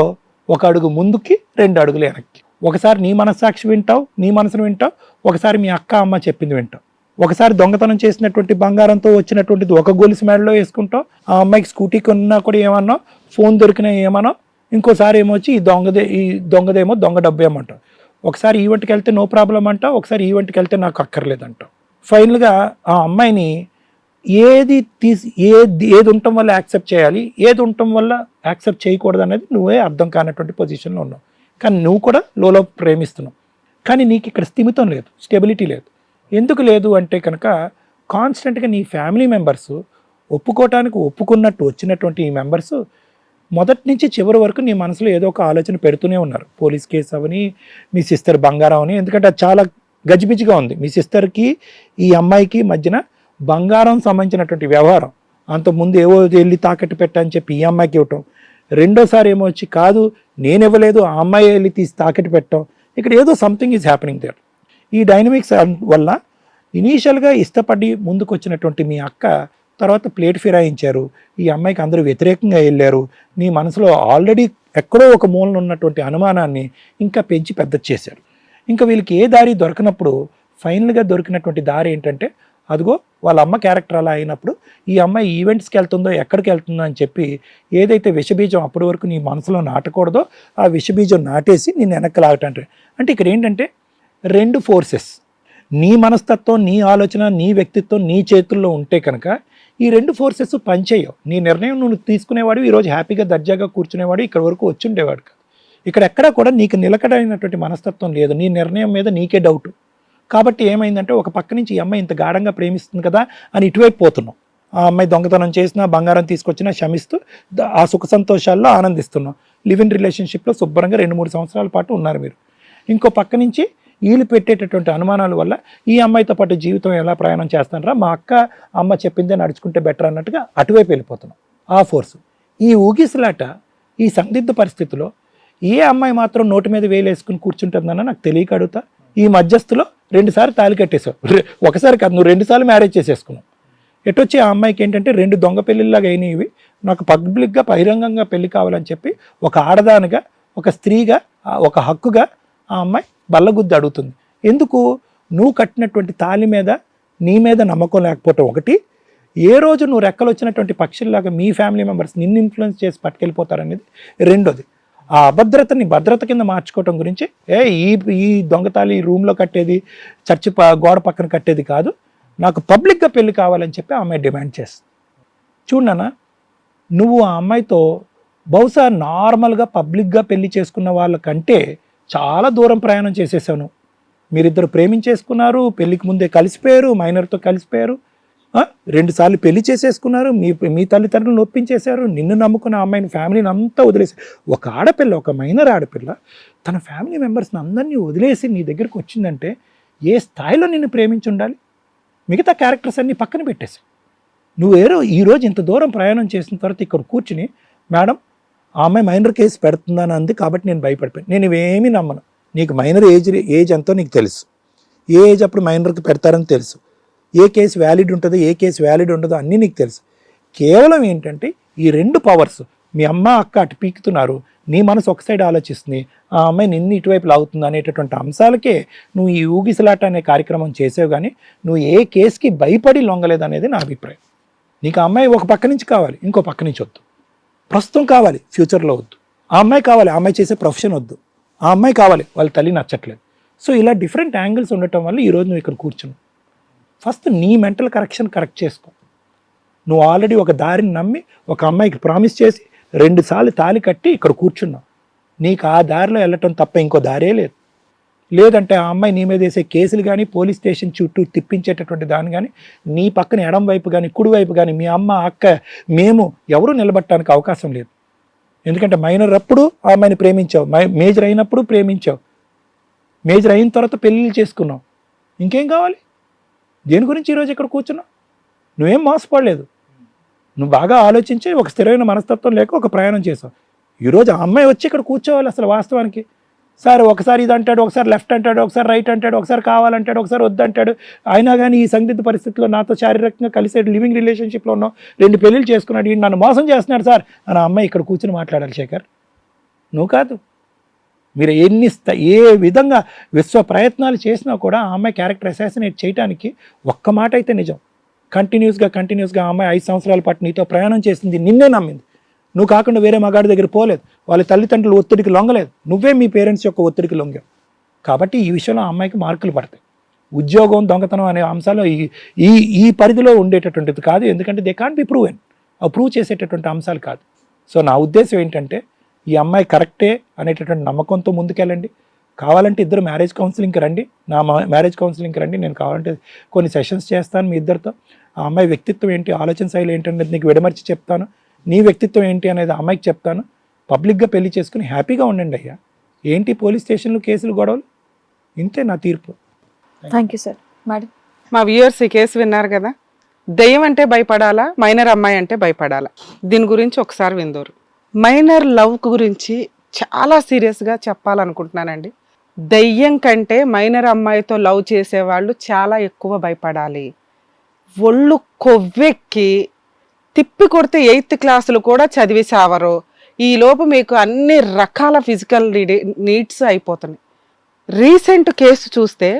ఒక అడుగు ముందుకి, 2 అడుగులు వెనక్కి. ఒకసారి నీ మనస్సాక్షి వింటావు, నీ మనసును వింటావు, ఒకసారి మీ అక్క అమ్మ చెప్పింది వింటావు. ఒకసారి దొంగతనం చేసినటువంటి బంగారంతో వచ్చినటువంటిది ఒక గొలుసు మేడలో వేసుకుంటావు, ఆ అమ్మాయికి స్కూటీ కొన్నా కూడా ఏమన్నా, ఫోన్ దొరికినా ఏమన్నా, ఇంకోసారి ఏమొచ్చి ఈ దొంగదేమో దొంగ డబ్బు ఏమంటావు. ఒకసారి ఈవెంట్కి వెళ్తే నో ప్రాబ్లం అంటావు, ఒకసారి ఈవెంట్కి వెళ్తే నాకు అక్కర్లేదంటావు. ఫైనల్గా ఆ అమ్మాయిని ఏది ఉండటం వల్ల యాక్సెప్ట్ చేయాలి, ఏది ఉండటం వల్ల యాక్సెప్ట్ చేయకూడదు అనేది నువ్వే అర్థం కానటువంటి పొజిషన్లో ఉన్నావు. కానీ నువ్వు కూడా లోలో ప్రేమిస్తున్నావు, కానీ నీకు ఇక్కడ స్థిమితం లేదు, స్టెబిలిటీ లేదు. ఎందుకు లేదు అంటే కనుక కాన్స్టెంట్గా నీ ఫ్యామిలీ మెంబర్స్ ఒప్పుకున్నట్టు వచ్చినటువంటి ఈ మెంబర్స్ మొదటి నుంచి చివరి వరకు నీ మనసులో ఏదో ఒక ఆలోచన పెడుతూనే ఉన్నారు. పోలీస్ కేసు అవని, మీ సిస్టర్ బంగారం అని, ఎందుకంటే అది చాలా గజిబిజిగా ఉంది. మీ సిస్టర్కి ఈ అమ్మాయికి మధ్యన బంగారం సంబంధించినటువంటి వ్యవహారం. అంతకుముందు ఏవో వెళ్ళి తాకట్టు పెట్టని చెప్పి ఈ అమ్మాయికి ఇవ్వటం, రెండోసారి ఏమో వచ్చి కాదు నేను ఇవ్వలేదు ఆ అమ్మాయి వెళ్ళి తీసి తాకట్టు పెట్టడం. ఇక్కడ ఏదో సంథింగ్ ఈజ్ హ్యాపెనింగ్ దేర్. ఈ డైనమిక్స్ వల్ల ఇనీషియల్గా ఇష్టపడి ముందుకు వచ్చినటువంటి మీ అక్క తర్వాత ప్లేట్ ఫిరాయించారు, ఈ అమ్మాయికి అందరూ వ్యతిరేకంగా వెళ్ళారు. నీ మనసులో ఆల్రెడీ ఎక్కడో ఒక మూలన ఉన్నటువంటి అనుమానాన్ని ఇంకా పెంచి పెద్ద చేశారు. ఇంకా వీళ్ళకి ఏ దారి దొరకనప్పుడు ఫైనల్గా దొరికినటువంటి దారి ఏంటంటే, అదిగో వాళ్ళ అమ్మ క్యారెక్టర్ అలా అయినప్పుడు ఈ అమ్మాయి ఈవెంట్స్కి వెళ్తుందో ఎక్కడికి వెళ్తుందో అని చెప్పి ఏదైతే విషబీజం అప్పటి వరకు నీ మనసులో నాటకూడదో ఆ విషబీజం నాటేసి నేను వెనక్కి లాగటంటే. అంటే ఇక్కడ ఏంటంటే 2 ఫోర్సెస్, నీ మనస్తత్వం, నీ ఆలోచన, నీ వ్యక్తిత్వం నీ చేతుల్లో ఉంటే కనుక ఈ 2 ఫోర్సెస్ పనిచేయవు. నీ నిర్ణయం నువ్వు తీసుకునేవాడు, ఈరోజు హ్యాపీగా దర్జాగా కూర్చునేవాడు ఇక్కడ వరకు వచ్చి ఉండేవాడు కాదు. ఇక్కడ ఎక్కడా కూడా నీకు నిలకడైనటువంటి మనస్తత్వం లేదు, నీ నిర్ణయం మీద నీకే డౌట్. కాబట్టి ఏమైందంటే ఒక పక్క నుంచి ఈ అమ్మాయి ఇంత గాఢంగా ప్రేమిస్తుంది కదా అని ఇటువైపు పోతున్నాం. ఆ అమ్మాయి దొంగతనం చేసినా, బంగారం తీసుకొచ్చినా క్షమిస్తూ ఆ సుఖ సంతోషాల్లో ఆనందిస్తున్నాం. లివ్ ఇన్ రిలేషన్షిప్లో శుభ్రంగా 2-3 సంవత్సరాల పాటు ఉన్నారు మీరు. ఇంకో పక్క నుంచి వీళ్ళు పెట్టేటటువంటి అనుమానాల వల్ల ఈ అమ్మాయితో పాటు జీవితం ఎలా ప్రయాణం చేస్తానరా, మా అక్క అమ్మ చెప్పిందే నడుచుకుంటే బెటర్ అన్నట్టుగా అటువైపు వెళ్ళిపోతున్నాం. ఆ ఫోర్సు, ఈ ఊగిసలాట, ఈ సందిగ్ధ పరిస్థితిలో ఏ అమ్మాయి మాత్రం నోటి మీద వేలేసుకుని కూర్చుంటుందన్న నాకు తెలియక అడుగుతా. ఈ మధ్యస్థులో 2 సార్లు తాళి కట్టేశావు, ఒకసారి కాదు నువ్వు 2 సార్లు మ్యారేజ్ చేసేసుకున్నావు. ఎటొచ్చి ఆ అమ్మాయికి ఏంటంటే 2 దొంగ పెళ్ళిళ్ళలాగా అయినవి, నాకు పబ్లిక్గా బహిరంగంగా పెళ్లి కావాలని చెప్పి ఒక ఆడదానిగా, ఒక స్త్రీగా, ఒక హక్కుగా ఆ అమ్మాయి బల్లగుద్ది అడుగుతుంది. ఎందుకు? నువ్వు కట్టినటువంటి తాళి మీద నీ మీద నమ్మకం లేకపోవటం ఒకటి, ఏ రోజు నువ్వు రెక్కలు వచ్చినటువంటి పక్షుల్లాగా మీ ఫ్యామిలీ మెంబర్స్ నిన్ను ఇన్ఫ్లుయెన్స్ చేసి పట్టుకెళ్ళిపోతారనేది రెండోది. ఆ అభద్రతని భద్రత కింద మార్చుకోవటం గురించి ఈ దొంగతాళి రూమ్లో కట్టేది, చర్చి గోడ పక్కన కట్టేది కాదు, నాకు పబ్లిక్గా పెళ్లి కావాలని చెప్పి ఆ అమ్మాయి డిమాండ్ చేస్తుంది. చూడనా, నువ్వు ఆ అమ్మాయితో బహుశా నార్మల్గా పబ్లిక్గా పెళ్లి చేసుకున్న వాళ్ళకంటే చాలా దూరం ప్రయాణం చేసేసాను. మీరిద్దరు ప్రేమించేసుకున్నారు, పెళ్లికి ముందే కలిసిపోయారు, మైనర్తో కలిసిపోయారు, 2 సార్లు పెళ్లి చేసేసుకున్నారు, మీ తల్లిదండ్రులను ఒప్పించేశారు, నిన్ను నమ్ముకున్న అమ్మాయిని ఫ్యామిలీని అంతా వదిలేసి, ఒక ఆడపిల్ల, ఒక మైనర్ ఆడపిల్ల తన ఫ్యామిలీ మెంబర్స్ని అందరినీ వదిలేసి నీ దగ్గరికి వచ్చిందంటే ఏ స్థాయిలో నిన్ను ప్రేమించి ఉండాలి? మిగతా క్యారెక్టర్స్ అన్నీ పక్కన పెట్టేసి నువ్వేరో ఈరోజు ఇంత దూరం ప్రయాణం చేసిన తర్వాత ఇక్కడ కూర్చుని, మేడం ఆ అమ్మాయి మైనర్ కేసు పెడుతుందని అంది కాబట్టి నేను భయపడిపోయాను. నేను ఇవేమీ నమ్మను. నీకు మైనర్ ఏజ్ ఎంతో నీకు తెలుసు, ఏ ఏజ్ అప్పుడు మైనర్కి పెడతారని తెలుసు, ఏ కేసు వ్యాలిడ్ ఉంటుందో ఏ కేసు వ్యాలిడ్ ఉండదో అన్నీ నీకు తెలుసు. కేవలం ఏంటంటే ఈ 2 పవర్స్, మీ అమ్మ అక్క అటు పీకుతున్నారు, నీ మనసు ఒక సైడ్ ఆలోచిస్తుంది, ఆ అమ్మాయి నిన్ను ఇటువైపు లాగుతుంది అనేటటువంటి అంశాలకే నువ్వు ఈ ఊగిసలాట అనే కార్యక్రమం చేసావు. కానీ నువ్వు ఏ కేసుకి భయపడి లొంగలేదు అనేది నా అభిప్రాయం. నీకు ఆ అమ్మాయి ఒక పక్క నుంచి కావాలి, ఇంకో పక్క నుంచి వద్దు. ప్రస్తుతం కావాలి, ఫ్యూచర్లో వద్దు. ఆ అమ్మాయి కావాలి, ఆ అమ్మాయి చేసే ప్రొఫెషన్ వద్దు. ఆ అమ్మాయి కావాలి, వాళ్ళ తల్లి నచ్చట్లేదు. సో ఇలా డిఫరెంట్ యాంగిల్స్ ఉండటం వల్ల ఈరోజు నువ్వు ఇక్కడ కూర్చున్నావు. ఫస్ట్ నీ మెంటల్ కరెక్షన్ కరెక్ట్ చేసుకో. నువ్వు ఆల్రెడీ ఒక దారిని నమ్మి ఒక అమ్మాయికి ప్రామిస్ చేసి 2 సార్లు తాళి కట్టి ఇక్కడ కూర్చున్నావు. నీకు ఆ దారిలో వెళ్ళటం తప్ప ఇంకో దారే లేదు. లేదంటే ఆ అమ్మాయి నీ మీద వేసే కేసులు కానీ పోలీస్ స్టేషన్ చుట్టూ తిప్పించేటటువంటి దాన్ని కానీ నీ పక్కన ఎడం వైపు కానీ కుడి వైపు కానీ మీ అమ్మ అక్క మేము ఎవరు నిలబట్టడానికి అవకాశం లేదు. ఎందుకంటే మైనర్ అప్పుడు ఆ అమ్మాయిని ప్రేమించావు, మేజర్ అయినప్పుడు ప్రేమించావు, మేజర్ అయిన తర్వాత పెళ్ళిళ్ళు చేసుకున్నావు. ఇంకేం కావాలి? దేని గురించి ఈరోజు ఇక్కడ కూర్చున్నావు? నువ్వేం మోసపడలేదు. నువ్వు బాగా ఆలోచించి ఒక స్థిరమైన మనస్తత్వం లేక ఒక ప్రయాణం చేసావు. ఈరోజు ఆ అమ్మాయి వచ్చి ఇక్కడ కూర్చోవాలి. అసలు వాస్తవానికి సార్ ఒకసారి ఇది అంటాడు, ఒకసారి లెఫ్ట్ అంటాడు, ఒకసారి రైట్ అంటాడు, ఒకసారి కావాలంటాడు, ఒకసారి వద్దంటాడు. అయినా కానీ ఈ సందిగ్ధ పరిస్థితిలో నాతో శారీరకంగా కలిసే లివింగ్ రిలేషన్షిప్లో ఉన్నాం, 2 పెళ్ళిళ్ళు చేసుకున్నాడు, ఈ నన్ను మోసం చేస్తున్నాడు సార్ అని ఆ అమ్మాయి ఇక్కడ కూర్చుని మాట్లాడాలి. శేఖర్ నువ్వు కాదు. మీరు ఏ విధంగా విశ్వ ప్రయత్నాలు చేసినా కూడా ఆ అమ్మాయి క్యారెక్టర్ అసాసినేట్ చేయడానికి ఒక్క మాట అయితే నిజం. కంటిన్యూస్గా ఆ అమ్మాయి 5 సంవత్సరాల పాటు నీతో ప్రయాణం చేసింది, నిన్నే నమ్మింది. నువ్వు కాకుండా వేరే మగాడి దగ్గర పోలేదు, వాళ్ళ తల్లిదండ్రులు ఒత్తిడికి లొంగలేదు, నువ్వే మీ పేరెంట్స్ యొక్క ఒత్తిడికి లొంగావు. కాబట్టి ఈ విషయంలో ఆ అమ్మాయికి మార్కులు పడతాయి. ఉద్యోగం, దొంగతనం అనే అంశాలు ఈ పరిధిలో ఉండేటటువంటిది కాదు. ఎందుకంటే దే కాంట్ బి ప్రూవెన్. అవి ప్రూవ్ చేసేటటువంటి అంశాలు కాదు. సో నా ఉద్దేశం ఏంటంటే ఈ అమ్మాయి కరెక్టే అనేటటువంటి నమ్మకంతో ముందుకెళ్ళండి. కావాలంటే ఇద్దరు మ్యారేజ్ కౌన్సిలింగ్కి రండి, నా మ్యారేజ్ కౌన్సిలింగ్కి రండి. నేను కావాలంటే కొన్ని సెషన్స్ చేస్తాను మీ ఇద్దరితో. ఆ అమ్మాయి వ్యక్తిత్వం ఏంటి, ఆలోచన శైలి ఏంటి అనేది నీకు విడమర్చి చెప్తాను. నీ వ్యక్తిత్వం ఏంటి అనేది అమ్మాయికి చెప్తాను. పబ్లిక్గా పెళ్లి చేసుకుని హ్యాపీగా ఉండండి అయ్యా. ఏంటి పోలీస్ స్టేషన్లు, కేసులు, గొడవలు? ఇంతే నా తీర్పు. Thank you sir. మేడం, మా వ్యూయర్స్ ఈ కేసు విన్నారు కదా. దెయ్యం అంటే భయపడాలా, మైనర్ అమ్మాయి అంటే భయపడాలా? దీని గురించి ఒకసారి విందోరు. మైనర్ లవ్ గురించి చాలా సీరియస్గా చెప్పాలనుకుంటున్నానండి. దెయ్యం కంటే మైనర్ అమ్మాయితో లవ్ చేసేవాళ్ళు చాలా ఎక్కువ భయపడాలి. ఒళ్ళు కొవ్వెక్కి తిప్పి కొడితే 8th క్లాసులు కూడా చదివి సావరు. ఈలోపు మీకు అన్ని రకాల ఫిజికల్ నీడ్స్ అయిపోతున్నాయి. రీసెంట్ కేసు చూస్తే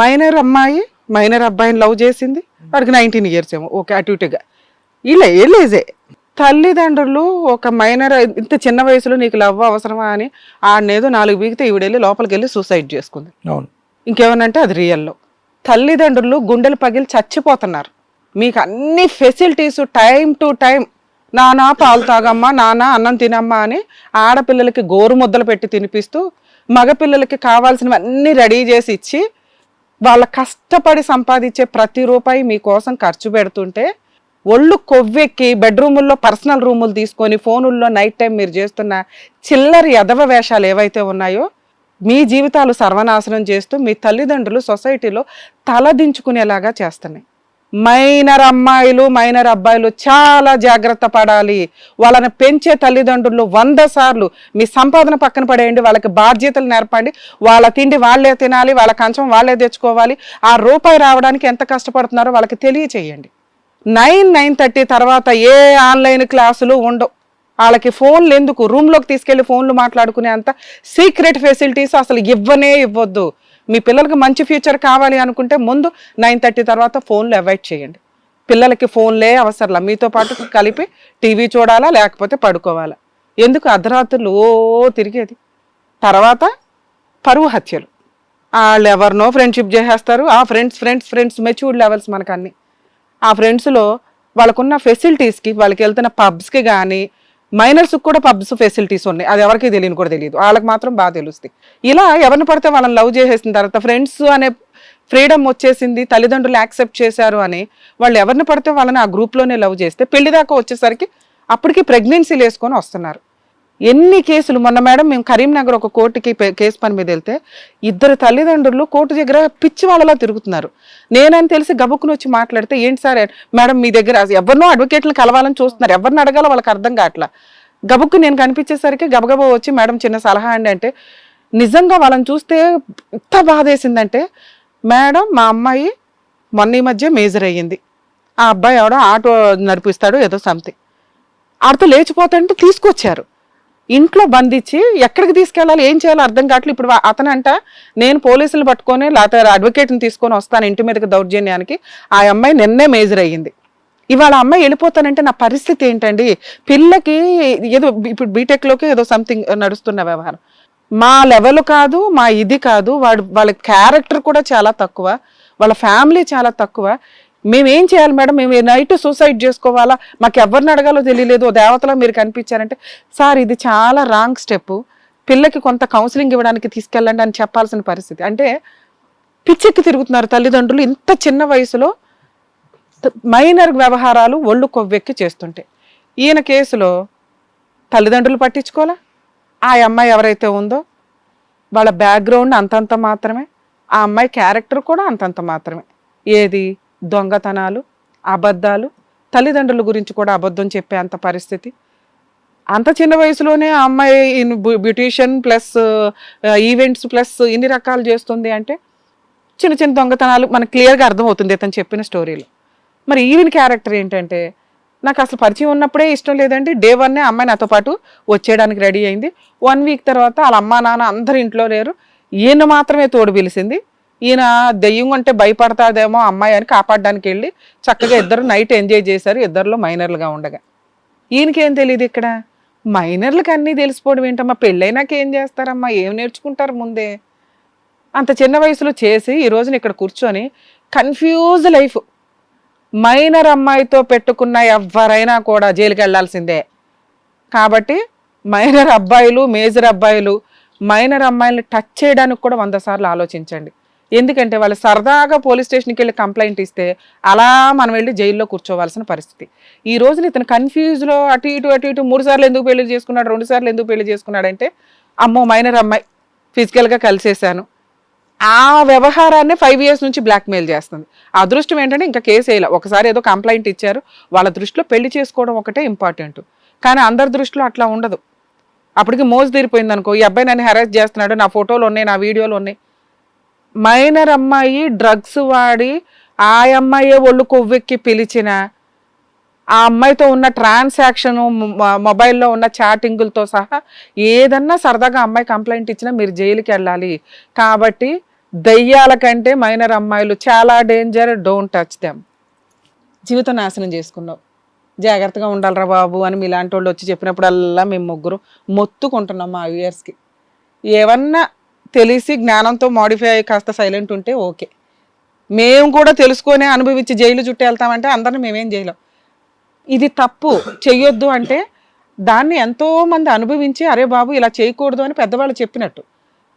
మైనర్ అమ్మాయి మైనర్ అబ్బాయిని లవ్ చేసింది. వాడికి 19 years ఏమో, ఓకే అటు ఇటుగా ఇలా ఏలేజే. తల్లిదండ్రులు ఒక మైనర్ ఇంత చిన్న వయసులో నీకు లవ్ అవసరమా అని ఆడనేదో 4 బీగితే ఈవిడెళ్ళి లోపలికి వెళ్ళి సూసైడ్ చేసుకుంది. ఇంకేమనంటే అది రియల్లో. తల్లిదండ్రులు గుండెలు పగిలి చచ్చిపోతున్నారు. మీకు అన్ని ఫెసిలిటీస్ టైం టు టైం, నానా పాలు తాగమ్మా, నానా అన్నం తినమ్మా అని ఆడపిల్లలకి గోరు ముద్దలు పెట్టి తినిపిస్తూ మగపిల్లలకి కావాల్సినవన్నీ రెడీ చేసి ఇచ్చి వాళ్ళ కష్టపడి సంపాదించే ప్రతి రూపాయి మీకోసం ఖర్చు పెడుతుంటే ఒళ్ళు కొవ్వెక్కి బెడ్రూముల్లో పర్సనల్ రూములు తీసుకొని ఫోనుల్లో నైట్ టైం మీరు చేస్తున్న చిల్లరి ఎదవ వేషాలు ఏవైతే ఉన్నాయో మీ జీవితాలు సర్వనాశనం చేస్తూ మీ తల్లిదండ్రులు సొసైటీలో తలదించుకునేలాగా చేస్తున్నాయి. మైనర్ అమ్మాయిలు మైనర్ అబ్బాయిలు చాలా జాగ్రత్త పడాలి. వాళ్ళని పెంచే తల్లిదండ్రులు 100 సార్లు మీ సంపాదన పక్కన పడేయండి, వాళ్ళకి బాధ్యతలు నేర్పండి. వాళ్ళ తిండి వాళ్ళే తినాలి, వాళ్ళ కంచం వాళ్ళే తెచ్చుకోవాలి. ఆ రూపాయి రావడానికి ఎంత కష్టపడుతున్నారో వాళ్ళకి తెలియచేయండి. 9-9:30 తర్వాత ఏ ఆన్లైన్ క్లాసులు ఉండవు. వాళ్ళకి ఫోన్లు ఎందుకు, రూమ్లోకి తీసుకెళ్లి ఫోన్లు మాట్లాడుకునే అంత సీక్రెట్ ఫెసిలిటీస్ అసలు ఇవ్వద్దు. మీ పిల్లలకి మంచి ఫ్యూచర్ కావాలి అనుకుంటే ముందు 9:30 తర్వాత ఫోన్లు అవాయిడ్ చేయండి. పిల్లలకి ఫోన్లే అవసరంలా, మీతో పాటు కలిపి టీవీ చూడాలా లేకపోతే పడుకోవాలా. ఎందుకు అర్ధరాత్రులు తిరిగేది. తర్వాత పరువు హత్యలు, వాళ్ళు ఎవరినో ఫ్రెండ్షిప్ చేసేస్తారు. ఆ ఫ్రెండ్స్ మెచ్యూర్డ్ లెవెల్స్ మనకు అన్ని. ఆ ఫ్రెండ్స్లో వాళ్ళకున్న ఫెసిలిటీస్కి, వాళ్ళకి వెళ్తున్న పబ్స్కి కానీ, మైనర్స్కి కూడా పబ్స్ ఫెసిలిటీస్ ఉన్నాయి, అది ఎవరికి తెలియని కూడా తెలియదు, వాళ్ళకి మాత్రం బాగా తెలుస్తాయి. ఇలా ఎవరిని పడితే వాళ్ళని లవ్ చేసేసిన తర్వాత ఫ్రెండ్స్ అనే ఫ్రీడమ్ వచ్చేసింది, తల్లిదండ్రులు యాక్సెప్ట్ చేశారు అని వాళ్ళు ఎవరిని పడితే వాళ్ళని ఆ గ్రూప్లోనే లవ్ చేస్తే పెళ్లి దాకా వచ్చేసరికి అప్పటికి ప్రెగ్నెన్సీలు వేసుకొని వస్తున్నారు. ఎన్ని కేసులు. మొన్న మేడం మేము కరీంనగర్ ఒక కోర్టుకి కేసు పని మీద వెళ్తే 2 తల్లిదండ్రులు కోర్టు దగ్గర పిచ్చి వాళ్ళలా తిరుగుతున్నారు. నేనని తెలిసి గబుక్కుని వచ్చి మాట్లాడితే, ఏంటి సార్ మేడం మీ దగ్గర ఎవరినో అడ్వకేట్లను కలవాలని చూస్తున్నారు, ఎవరిని అడగాలో వాళ్ళకి అర్థం కావట్లా. గబుక్కు నేను కనిపించేసరికి గబగబా వచ్చి మేడం చిన్న సలహా అండి అంటే, నిజంగా వాళ్ళని చూస్తే ఎంత బాధేసిందంటే, మేడం మా అమ్మాయి మొన్న ఈ మధ్య మేజర్ అయ్యింది, ఆ అబ్బాయి ఎవడో ఆటో నడిపిస్తాడు ఏదో సంథింగ్, ఆడితో లేచిపోతాంటే తీసుకొచ్చారు. ఇంట్లో బంధించి ఎక్కడికి తీసుకెళ్ళాలి, ఏం చేయాలో అర్థం కావట్లేదు. ఇప్పుడు అతనంట నేను పోలీసులు పట్టుకొని లేకపోతే అడ్వకేట్ని తీసుకొని వస్తాను ఇంటి మీదకి దౌర్జన్యానికి. ఆ అమ్మాయి నిన్నే మేజర్ అయ్యింది. ఇవాళ అమ్మాయి వెళ్ళిపోతానంటే నా పరిస్థితి ఏంటండి? పిల్లకి ఏదో ఇప్పుడు బీటెక్లోకి ఏదో సంథింగ్ నడుస్తున్న వ్యవహారం, మా లెవెల్ కాదు, మా ఇది కాదు, వాళ్ళ క్యారెక్టర్ కూడా చాలా తక్కువ, వాళ్ళ ఫ్యామిలీ చాలా తక్కువ. మేమేం చేయాలి మేడం, మేము నైట్ సూసైడ్ చేసుకోవాలా, మాకు ఎవరిని అడగాలో తెలియలేదు, దేవతలో మీరు కనిపించారంటే, సార్ ఇది చాలా రాంగ్ స్టెప్, పిల్లకి కొంత కౌన్సిలింగ్ ఇవ్వడానికి తీసుకెళ్ళండి అని చెప్పాల్సిన పరిస్థితి. అంటే పిచ్చెక్కి తిరుగుతున్నారు తల్లిదండ్రులు ఇంత చిన్న వయసులో మైనర్ వ్యవహారాలు ఒళ్ళు కొవ్వెక్కి చేస్తుంటే. ఈయన కేసులో తల్లిదండ్రులు పట్టించుకోవాలా, ఆ అమ్మాయి ఎవరైతే ఉందో వాళ్ళ బ్యాక్గ్రౌండ్ అంతంత మాత్రమే, ఆ అమ్మాయి క్యారెక్టర్ కూడా అంతంత మాత్రమే. ఏది దొంగతనాలు, అబద్ధాలు, తల్లిదండ్రుల గురించి కూడా అబద్ధం చెప్పే అంత పరిస్థితి. అంత చిన్న వయసులోనే ఆ అమ్మాయి బ్యూటీషియన్ ప్లస్ ఈవెంట్స్ ప్లస్ ఇన్ని రకాలు చేస్తుంది అంటే చిన్న చిన్న దొంగతనాలు మనకు క్లియర్గా అర్థమవుతుంది అతను చెప్పిన స్టోరీలో. మరి ఈవెన్ క్యారెక్టర్ ఏంటంటే, నాకు అసలు పరిచయం ఉన్నప్పుడే ఇష్టం లేదండి, డే 1 అమ్మాయి నాతో పాటు వచ్చేయడానికి రెడీ అయింది. 1 వీక్ తర్వాత వాళ్ళ అమ్మా నాన్న అందరు ఇంట్లో లేరు, ఈయన మాత్రమే తోడు పిలిచింది. ఈయన దెయ్యం అంటే భయపడతాదేమో అమ్మాయి అని కాపాడడానికి వెళ్ళి చక్కగా ఇద్దరు నైట్ ఎంజాయ్ చేశారు, ఇద్దరిలో మైనర్లుగా ఉండగా. ఈయనకేం తెలియదు, ఇక్కడ మైనర్లకు అన్నీ తెలిసిపోవడం ఏంటమ్మా, పెళ్ళైనాక ఏం చేస్తారమ్మా, ఏం నేర్చుకుంటారు ముందే. అంత చిన్న వయసులో చేసి ఈ రోజున ఇక్కడ కూర్చొని కన్ఫ్యూజ్ లైఫ్. మైనర్ అమ్మాయితో పెట్టుకున్న ఎవరైనా కూడా జైలుకి వెళ్లాల్సిందే. కాబట్టి మైనర్ అబ్బాయిలు, మేజర్ అబ్బాయిలు మైనర్ అమ్మాయిల్ని టచ్ చేయడానికి కూడా 100 సార్లు ఆలోచించండి. ఎందుకంటే వాళ్ళు సరదాగా పోలీస్ స్టేషన్కి వెళ్ళి కంప్లైంట్ ఇస్తే అలా మనం వెళ్ళి జైల్లో కూర్చోవాల్సిన పరిస్థితి. ఈ రోజున ఇతను కన్ఫ్యూజ్లో అటు ఇటు 3 సార్లు ఎందుకు పెళ్లి చేసుకున్నాడు, 2 సార్లు ఎందుకు పెళ్లి చేసుకున్నాడంటే, అమ్మో మైనర్ అమ్మాయి ఫిజికల్గా కలిసేశాను, ఆ వ్యవహారాన్ని 5 years నుంచి బ్లాక్మెయిల్ చేస్తుంది. అదృష్టం ఏంటంటే ఇంకా కేసు వేయాలి, ఒకసారి ఏదో కంప్లైంట్ ఇచ్చారు, వాళ్ళ దృష్టిలో పెళ్లి చేసుకోవడం ఒకటే ఇంపార్టెంట్. కానీ అందరి దృష్టిలో అట్లా ఉండదు. అప్పటికి మోజు తీరిపోయింది అనుకో, ఈ అబ్బాయి నన్ను హెరాస్ చేస్తున్నాడు, నా ఫోటోలు ఉన్నాయి, నా వీడియోలు ఉన్నాయి. మైనర్ అమ్మాయి డ్రగ్స్ వాడి ఆ అమ్మాయే ఒళ్ళు కొవ్వెక్కి పిలిచిన, ఆ అమ్మాయితో ఉన్న ట్రాన్సాక్షన్, మొబైల్లో ఉన్న చాటింగులతో సహా ఏదన్నా సరదాగా అమ్మాయి కంప్లైంట్ ఇచ్చినా మీరు జైలుకి వెళ్ళాలి. కాబట్టి దయ్యాల కంటే మైనర్ అమ్మాయిలు చాలా డేంజర్, డోంట్ టచ్ దెమ్. జీవితం నాశనం చేసుకున్నావు, జాగ్రత్తగా ఉండాలిరా బాబు అని మీలాంటి వాళ్ళు వచ్చి చెప్పినప్పుడల్లా మేము ముగ్గురు మొత్తుకుంటున్నాం మా వ్యూయర్స్కి. ఏమన్నా తెలిసి జ్ఞానంతో మాడిఫై అయ్యి కాస్త సైలెంట్ ఉంటే ఓకే. మేము కూడా తెలుసుకొని అనుభవించి జైలు చుట్టూ వెళ్తామంటే అందరిని మేమేం చేయలేం. ఇది తప్పు చెయ్యొద్దు అంటే దాన్ని ఎంతోమంది అనుభవించి అరే బాబు ఇలా చేయకూడదు అని పెద్దవాళ్ళు చెప్పినట్టు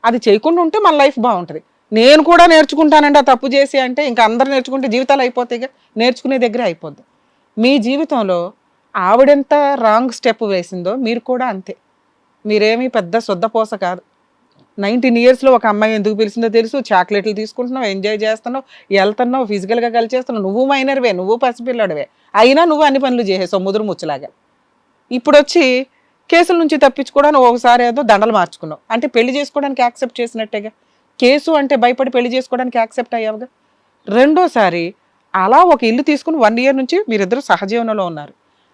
అది చేయకుండా ఉంటే మన లైఫ్ బాగుంటుంది. నేను కూడా నేర్చుకుంటానండి ఆ తప్పు చేసి అంటే ఇంకా అందరు నేర్చుకుంటే జీవితాలు అయిపోతాయిగా, నేర్చుకునే దగ్గర అయిపోద్ది. మీ జీవితంలో ఆవిడెంత రాంగ్ స్టెప్ వేసిందో మీరు కూడా అంతే. మీరేమీ పెద్ద సొద్దపోస కాదు. 19 yearsలో ఒక అమ్మాయి ఎందుకు పిలిచిందో తెలుసు, చాక్లెట్లు తీసుకుంటున్నావు, ఎంజాయ్ చేస్తున్నావు, వెళ్తున్నావు, ఫిజికల్గా కలిచేస్తున్నావు, నువ్వు మైనర్వే, నువ్వు పసిపిల్లడివే, అయినా నువ్వు అన్ని పనులు చేసేసావు ముదురు ముచ్చులాగా. ఇప్పుడు వచ్చి కేసుల నుంచి తప్పించుకోవడానికి ఒకసారి ఏదో దండలు మార్చుకున్నావు అంటే పెళ్లి చేసుకోవడానికి యాక్సెప్ట్ చేసినట్టేగా. కేసు అంటే భయపడి పెళ్లి చేసుకోవడానికి యాక్సెప్ట్ అయ్యావుగా. రెండోసారి అలా ఒక ఇల్లు తీసుకుని 1 year నుంచి మీరిద్దరు సహజీవనంలో ఉన్నారు.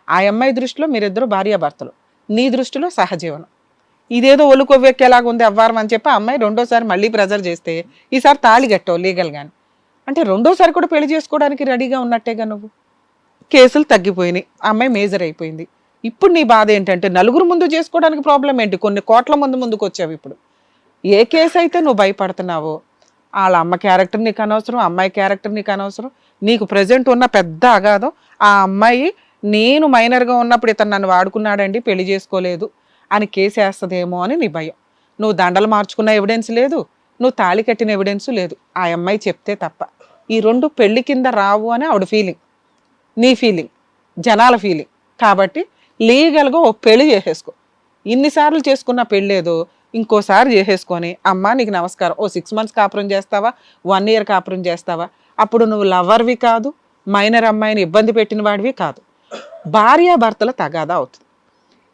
ఆ అమ్మాయి దృష్టిలో మీరిద్దరు భార్యాభర్తలు, నీ దృష్టిలో సహజీవనం. ఇదేదో ఒళ్ళు కొవ్వెక్కేలాగా ఉంది అవ్వారం అని చెప్పి అమ్మాయి రెండోసారి మళ్ళీ ప్రెజర్ చేస్తే ఈసారి తాళి కట్టావు లీగల్ గాని అంటే రెండోసారి కూడా పెళ్లి చేసుకోవడానికి రెడీగా ఉన్నట్టేగా నువ్వు. కేసులు తగ్గిపోయినాయి, అమ్మాయి మేజర్ అయిపోయింది. ఇప్పుడు నీ బాధ ఏంటంటే నలుగురు ముందు చేసుకోవడానికి ప్రాబ్లం ఏంటి, కొన్ని కోట్ల మంది ముందుకు వచ్చావు. ఇప్పుడు ఏ కేసు అయితే నువ్వు భయపడుతున్నావో వాళ్ళ అమ్మ క్యారెక్టర్ నీకు అనవసరం, అమ్మాయి క్యారెక్టర్ నీకు అనవసరం. నీకు ప్రజెంట్ ఉన్న పెద్ద అగాధం ఆ అమ్మాయి నేను మైనర్గా ఉన్నప్పుడు ఇతను నన్ను వాడుకున్నాడండి పెళ్లి చేసుకోలేదు అని కేసేస్తుందేమో అని నీ భయం. నువ్వు దండలు మార్చుకున్న ఎవిడెన్స్ లేదు, నువ్వు తాళి కట్టిన ఎవిడెన్స్ లేదు, ఆ అమ్మాయి చెప్తే తప్ప. ఈ రెండు పెళ్లి కింద రావు అని ఆవిడ ఫీలింగ్, నీ ఫీలింగ్, జనాల ఫీలింగ్. కాబట్టి లీగల్గా ఓ పెళ్లి చేసేసుకో. ఇన్నిసార్లు చేసుకున్న పెళ్ళేదో ఇంకోసారి చేసేసుకొని అమ్మ నీకు నమస్కారం, ఓ 6 months కాపురం చేస్తావా, 1 year కాపురం చేస్తావా, అప్పుడు నువ్వు లవర్వి కాదు, మైనర్ అమ్మాయిని ఇబ్బంది పెట్టిన వాడివి కాదు, భార్యాభర్తల తగాదా అవుతుంది.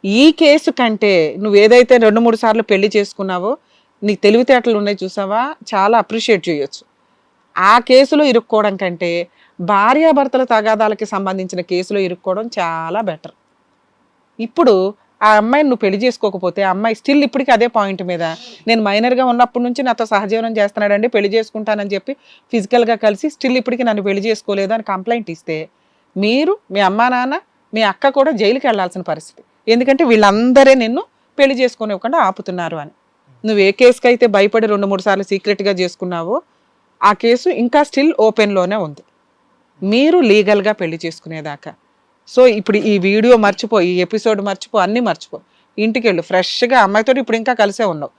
ఈ కేసు కంటే నువ్వు ఏదైతే 2-3 సార్లు పెళ్లి చేసుకున్నావో నీకు తెలివితేటలు ఉన్నాయి చూసావా, చాలా అప్రిషియేట్ చేయొచ్చు. ఆ కేసులో ఇరుక్కోవడం కంటే భార్యాభర్తల తగాదాలకి సంబంధించిన కేసులో ఇరుక్కోవడం చాలా బెటర్. ఇప్పుడు ఆ అమ్మాయిని నువ్వు పెళ్లి చేసుకోకపోతే ఆ అమ్మాయి స్టిల్ ఇప్పటికీ అదే పాయింట్ మీద నేను మైనర్గా ఉన్నప్పటి నుంచి నాతో సహజీవనం చేస్తున్నాడండి పెళ్లి చేసుకుంటానని చెప్పి ఫిజికల్గా కలిసి స్టిల్ ఇప్పటికీ నన్ను పెళ్లి చేసుకోలేదు అని కంప్లైంట్ ఇస్తే మీరు, మీ అమ్మా నాన్న, మీ అక్క కూడా జైలుకి వెళ్లాల్సిన పరిస్థితి. ఎందుకంటే వీళ్ళందరే నిన్ను పెళ్లి చేసుకునివ్వకుండా ఆపుతున్నారు అని. నువ్వు ఏ కేసుకి అయితే భయపడి 2-3 సార్లు సీక్రెట్గా చేసుకున్నావో ఆ కేసు ఇంకా స్టిల్ ఓపెన్లోనే ఉంది, మీరు లీగల్గా పెళ్లి చేసుకునేదాకా. సో ఇప్పుడు ఈ వీడియో మర్చిపో, ఈ ఎపిసోడ్ మర్చిపో, అన్నీ మర్చిపో, ఇంటికి వెళ్ళు ఫ్రెష్గా. అమ్మాయితో ఇప్పుడు ఇంకా కలిసే ఉన్నావు,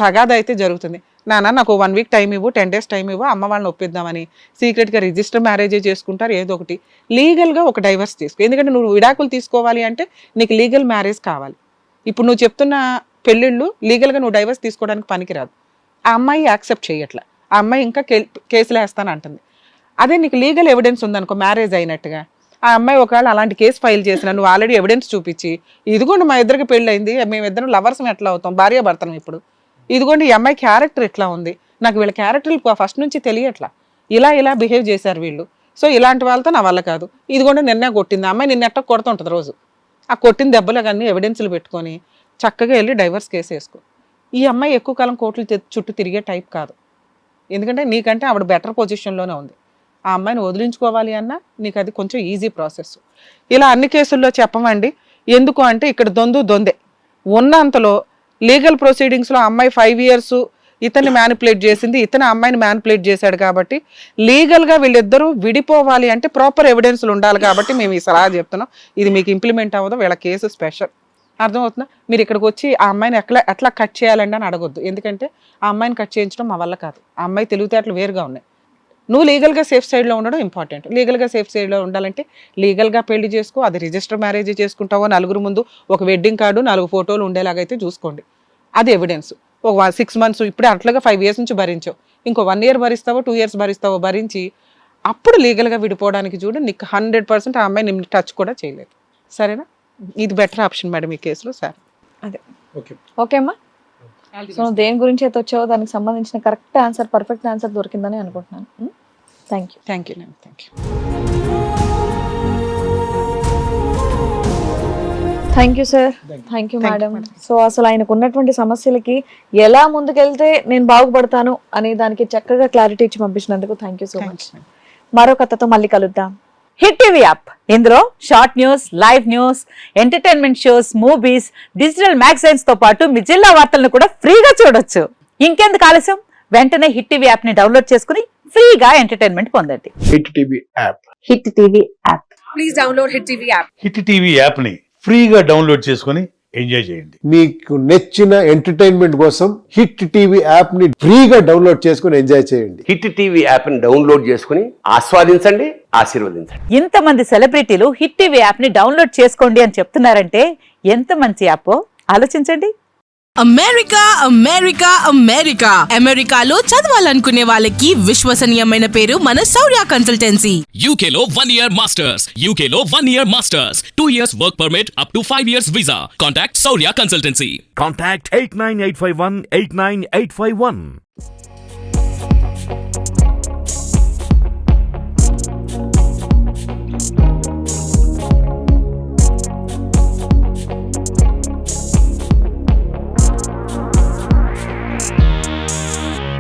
తగాదా అయితే జరుగుతుంది. నాన్న నాకు 1 వీక్ టైం ఇవ్వు, 10 days టైం ఇవ్వు, అమ్మ వాళ్ళని ఒప్పిద్దామని సీక్రెట్గా రిజిస్టర్ మ్యారేజే చేసుకుంటారు, ఏదో ఒకటి లీగల్గా ఒక డైవర్స్ తీసుకో. ఎందుకంటే నువ్వు విడాకులు తీసుకోవాలి అంటే నీకు లీగల్ మ్యారేజ్ కావాలి. ఇప్పుడు నువ్వు చెప్తున్న పెళ్ళిళ్ళు లీగల్గా నువ్వు డైవర్స్ తీసుకోవడానికి పనికిరాదు. ఆ అమ్మాయి యాక్సెప్ట్ చేయట్లా, ఆ అమ్మాయి ఇంకా కేసులు వేస్తాను అంటుంది. అదే నీకు లీగల్ ఎవిడెన్స్ ఉందనుకో మ్యారేజ్ అయినట్టుగా, ఆ అమ్మాయి ఒకవేళ అలాంటి కేసు ఫైల్ చేసిన నువ్వు ఆల్రెడీ ఎవిడెన్స్ చూపించి, ఇదిగోండి మా ఇద్దరికి పెళ్ళి అయింది, మేమిద్దరం లవర్స్ ఎట్లా అవుతాం, భార్య భర్తనం, ఇప్పుడు ఇదిగోండి ఈ అమ్మాయి క్యారెక్టర్ ఎట్లా ఉంది, నాకు వీళ్ళ క్యారెక్టర్లు ఫస్ట్ నుంచి తెలియట్లా, ఇలా బిహేవ్ చేశారు వీళ్ళు, సో ఇలాంటి వాళ్ళతో నా వల్ల కాదు, ఇదిగోండి నిన్నే కొట్టింది అమ్మాయి, నిన్నెట్ట కొడుతుంటుంది రోజు, ఆ కొట్టిన దెబ్బలు కానీ ఎవిడెన్స్లు పెట్టుకొని చక్కగా వెళ్ళి డైవర్స్ కేసు వేసుకో. ఈ అమ్మాయి ఎక్కువ కాలం కోర్టులు చుట్టూ తిరిగే టైప్ కాదు, ఎందుకంటే నీకంటే ఆవిడ బెటర్ పొజిషన్లోనే ఉంది. ఆ అమ్మాయిని వదిలించుకోవాలి అన్నా నీకు అది కొంచెం ఈజీ ప్రాసెస్. ఇలా అన్ని కేసుల్లో చెప్పమండి. ఎందుకు అంటే ఇక్కడ దొందే ఉన్నంతలో లీగల్ ప్రొసీడింగ్స్లో అమ్మాయి 5 years ఇతన్ని మ్యానిపులేట్ చేసింది, ఇతను అమ్మాయిని మ్యానిపులేట్ చేశాడు, కాబట్టి లీగల్గా వీళ్ళిద్దరూ విడిపోవాలి అంటే ప్రాపర్ ఎవిడెన్స్లు ఉండాలి. కాబట్టి మేము ఈ సలహా చెప్తున్నాం, ఇది మీకు ఇంప్లిమెంట్ అవ్వదు, వీళ్ళ కేసు స్పెషల్. అర్థమవుతుందా? మీరు ఇక్కడికి వచ్చి ఆ అమ్మాయిని ఎట్లా కట్ చేయాలండి అని అడగొద్దు, ఎందుకంటే ఆ అమ్మాయిని కట్ చేయించడం మా వల్ల కాదు. ఆ అమ్మాయి తెలివితేటలు వేరుగా ఉన్నాయి. నువ్వు లీగల్గా సేఫ్ సైడ్లో ఉండడం ఇంపార్టెంట్. లీగల్గా సేఫ్ సైడ్లో ఉండాలంటే లీగల్గా పెళ్లి చేసుకో, అది రిజిస్టర్ మ్యారేజ్ చేసుకుంటావో, నలుగురు ముందు ఒక వెడ్డింగ్ కార్డు 4 photos ఉండేలాగైతే చూసుకోండి, అది ఎవిడెన్స్. ఒక 6 months ఇప్పుడే అట్లాగా 5 years నుంచి భరించావు, ఇంకో 1 year భరిస్తావో 2 years భరిస్తావో భరించి అప్పుడు లీగల్గా విడిపోవడానికి చూడు, నీకు 100% ఆ అమ్మాయి నిన్ను టచ్ కూడా చేయలేదు. సరేనా? ఇది బెటర్ ఆప్షన్ మేడం ఈ కేసులో. సార్ అదే ఓకే అమ్మా. సో దేని గురించి అయితే వచ్చావో దానికి సంబంధించిన కరెక్ట్ ఆన్సర్, పర్ఫెక్ట్ ఆన్సర్ దొరికిందని అనుకుంటున్నాను. Thank you. Thank you. Thank you sir. Thank you madam. So అసలు ఆయనకు ఉన్నటువంటి సమస్యలకి ఎలా ముందుకెళ్తే నేను బాగుపడతాను అనే దానికి చక్కగా క్లారిటీ ఇచ్చి పంపించినందుకు థ్యాంక్ యూ సో మచ్. మరో కథతో మళ్ళీ కలుద్దాం. హిట్ టీవీ యాప్, ఇందులో short news, live news, entertainment shows, movies, digital magazines తో పాటు మీ జిల్లా వార్తలను కూడా ఫ్రీగా చూడొచ్చు. ఇంకెందుకు ఆలస్యం, వెంటనే హిట్ టీవీ యాప్ ని డౌన్లోడ్ చేసుకుని ఫ్రీగా ఎంటర్టైన్మెంట్ పొందండి. Hit TV app. Hit TV app. Please download hit TV app. Hit TV app ని ఫ్రీగా డౌన్లోడ్ చేసుకుని ఎంజాయ్ చేయండి. మీకు నచ్చిన ఎంటర్టైన్మెంట్ కోసం హిట్ టీవీ యాప్ ని ఫ్రీగా డౌన్లోడ్ చేసుకుని ఎంజాయ్ చేయండి. హిట్ టీవీ యాప్ ని డౌన్లోడ్ చేసుకుని ఆస్వాదించండి, ఆశీర్వదించండి. ఇంతమంది సెలబ్రిటీలు హిట్ టీవీ యాప్ ని డౌన్లోడ్ చేసుకోండి అని చెప్తున్నారంటే ఎంత మంచి యాప్ ఆలోచించండి. అమెరికాలో చదవాలనుకునే వాళ్ళకి విశ్వసనీయమైన పేరు మన శౌర్య కన్సల్టెన్సీ. UK లో 1 year masters, UK లో 1 year masters, 2 years work permit up to 5 years visa. Contact Saurya Consultancy. Contact 89851 89851.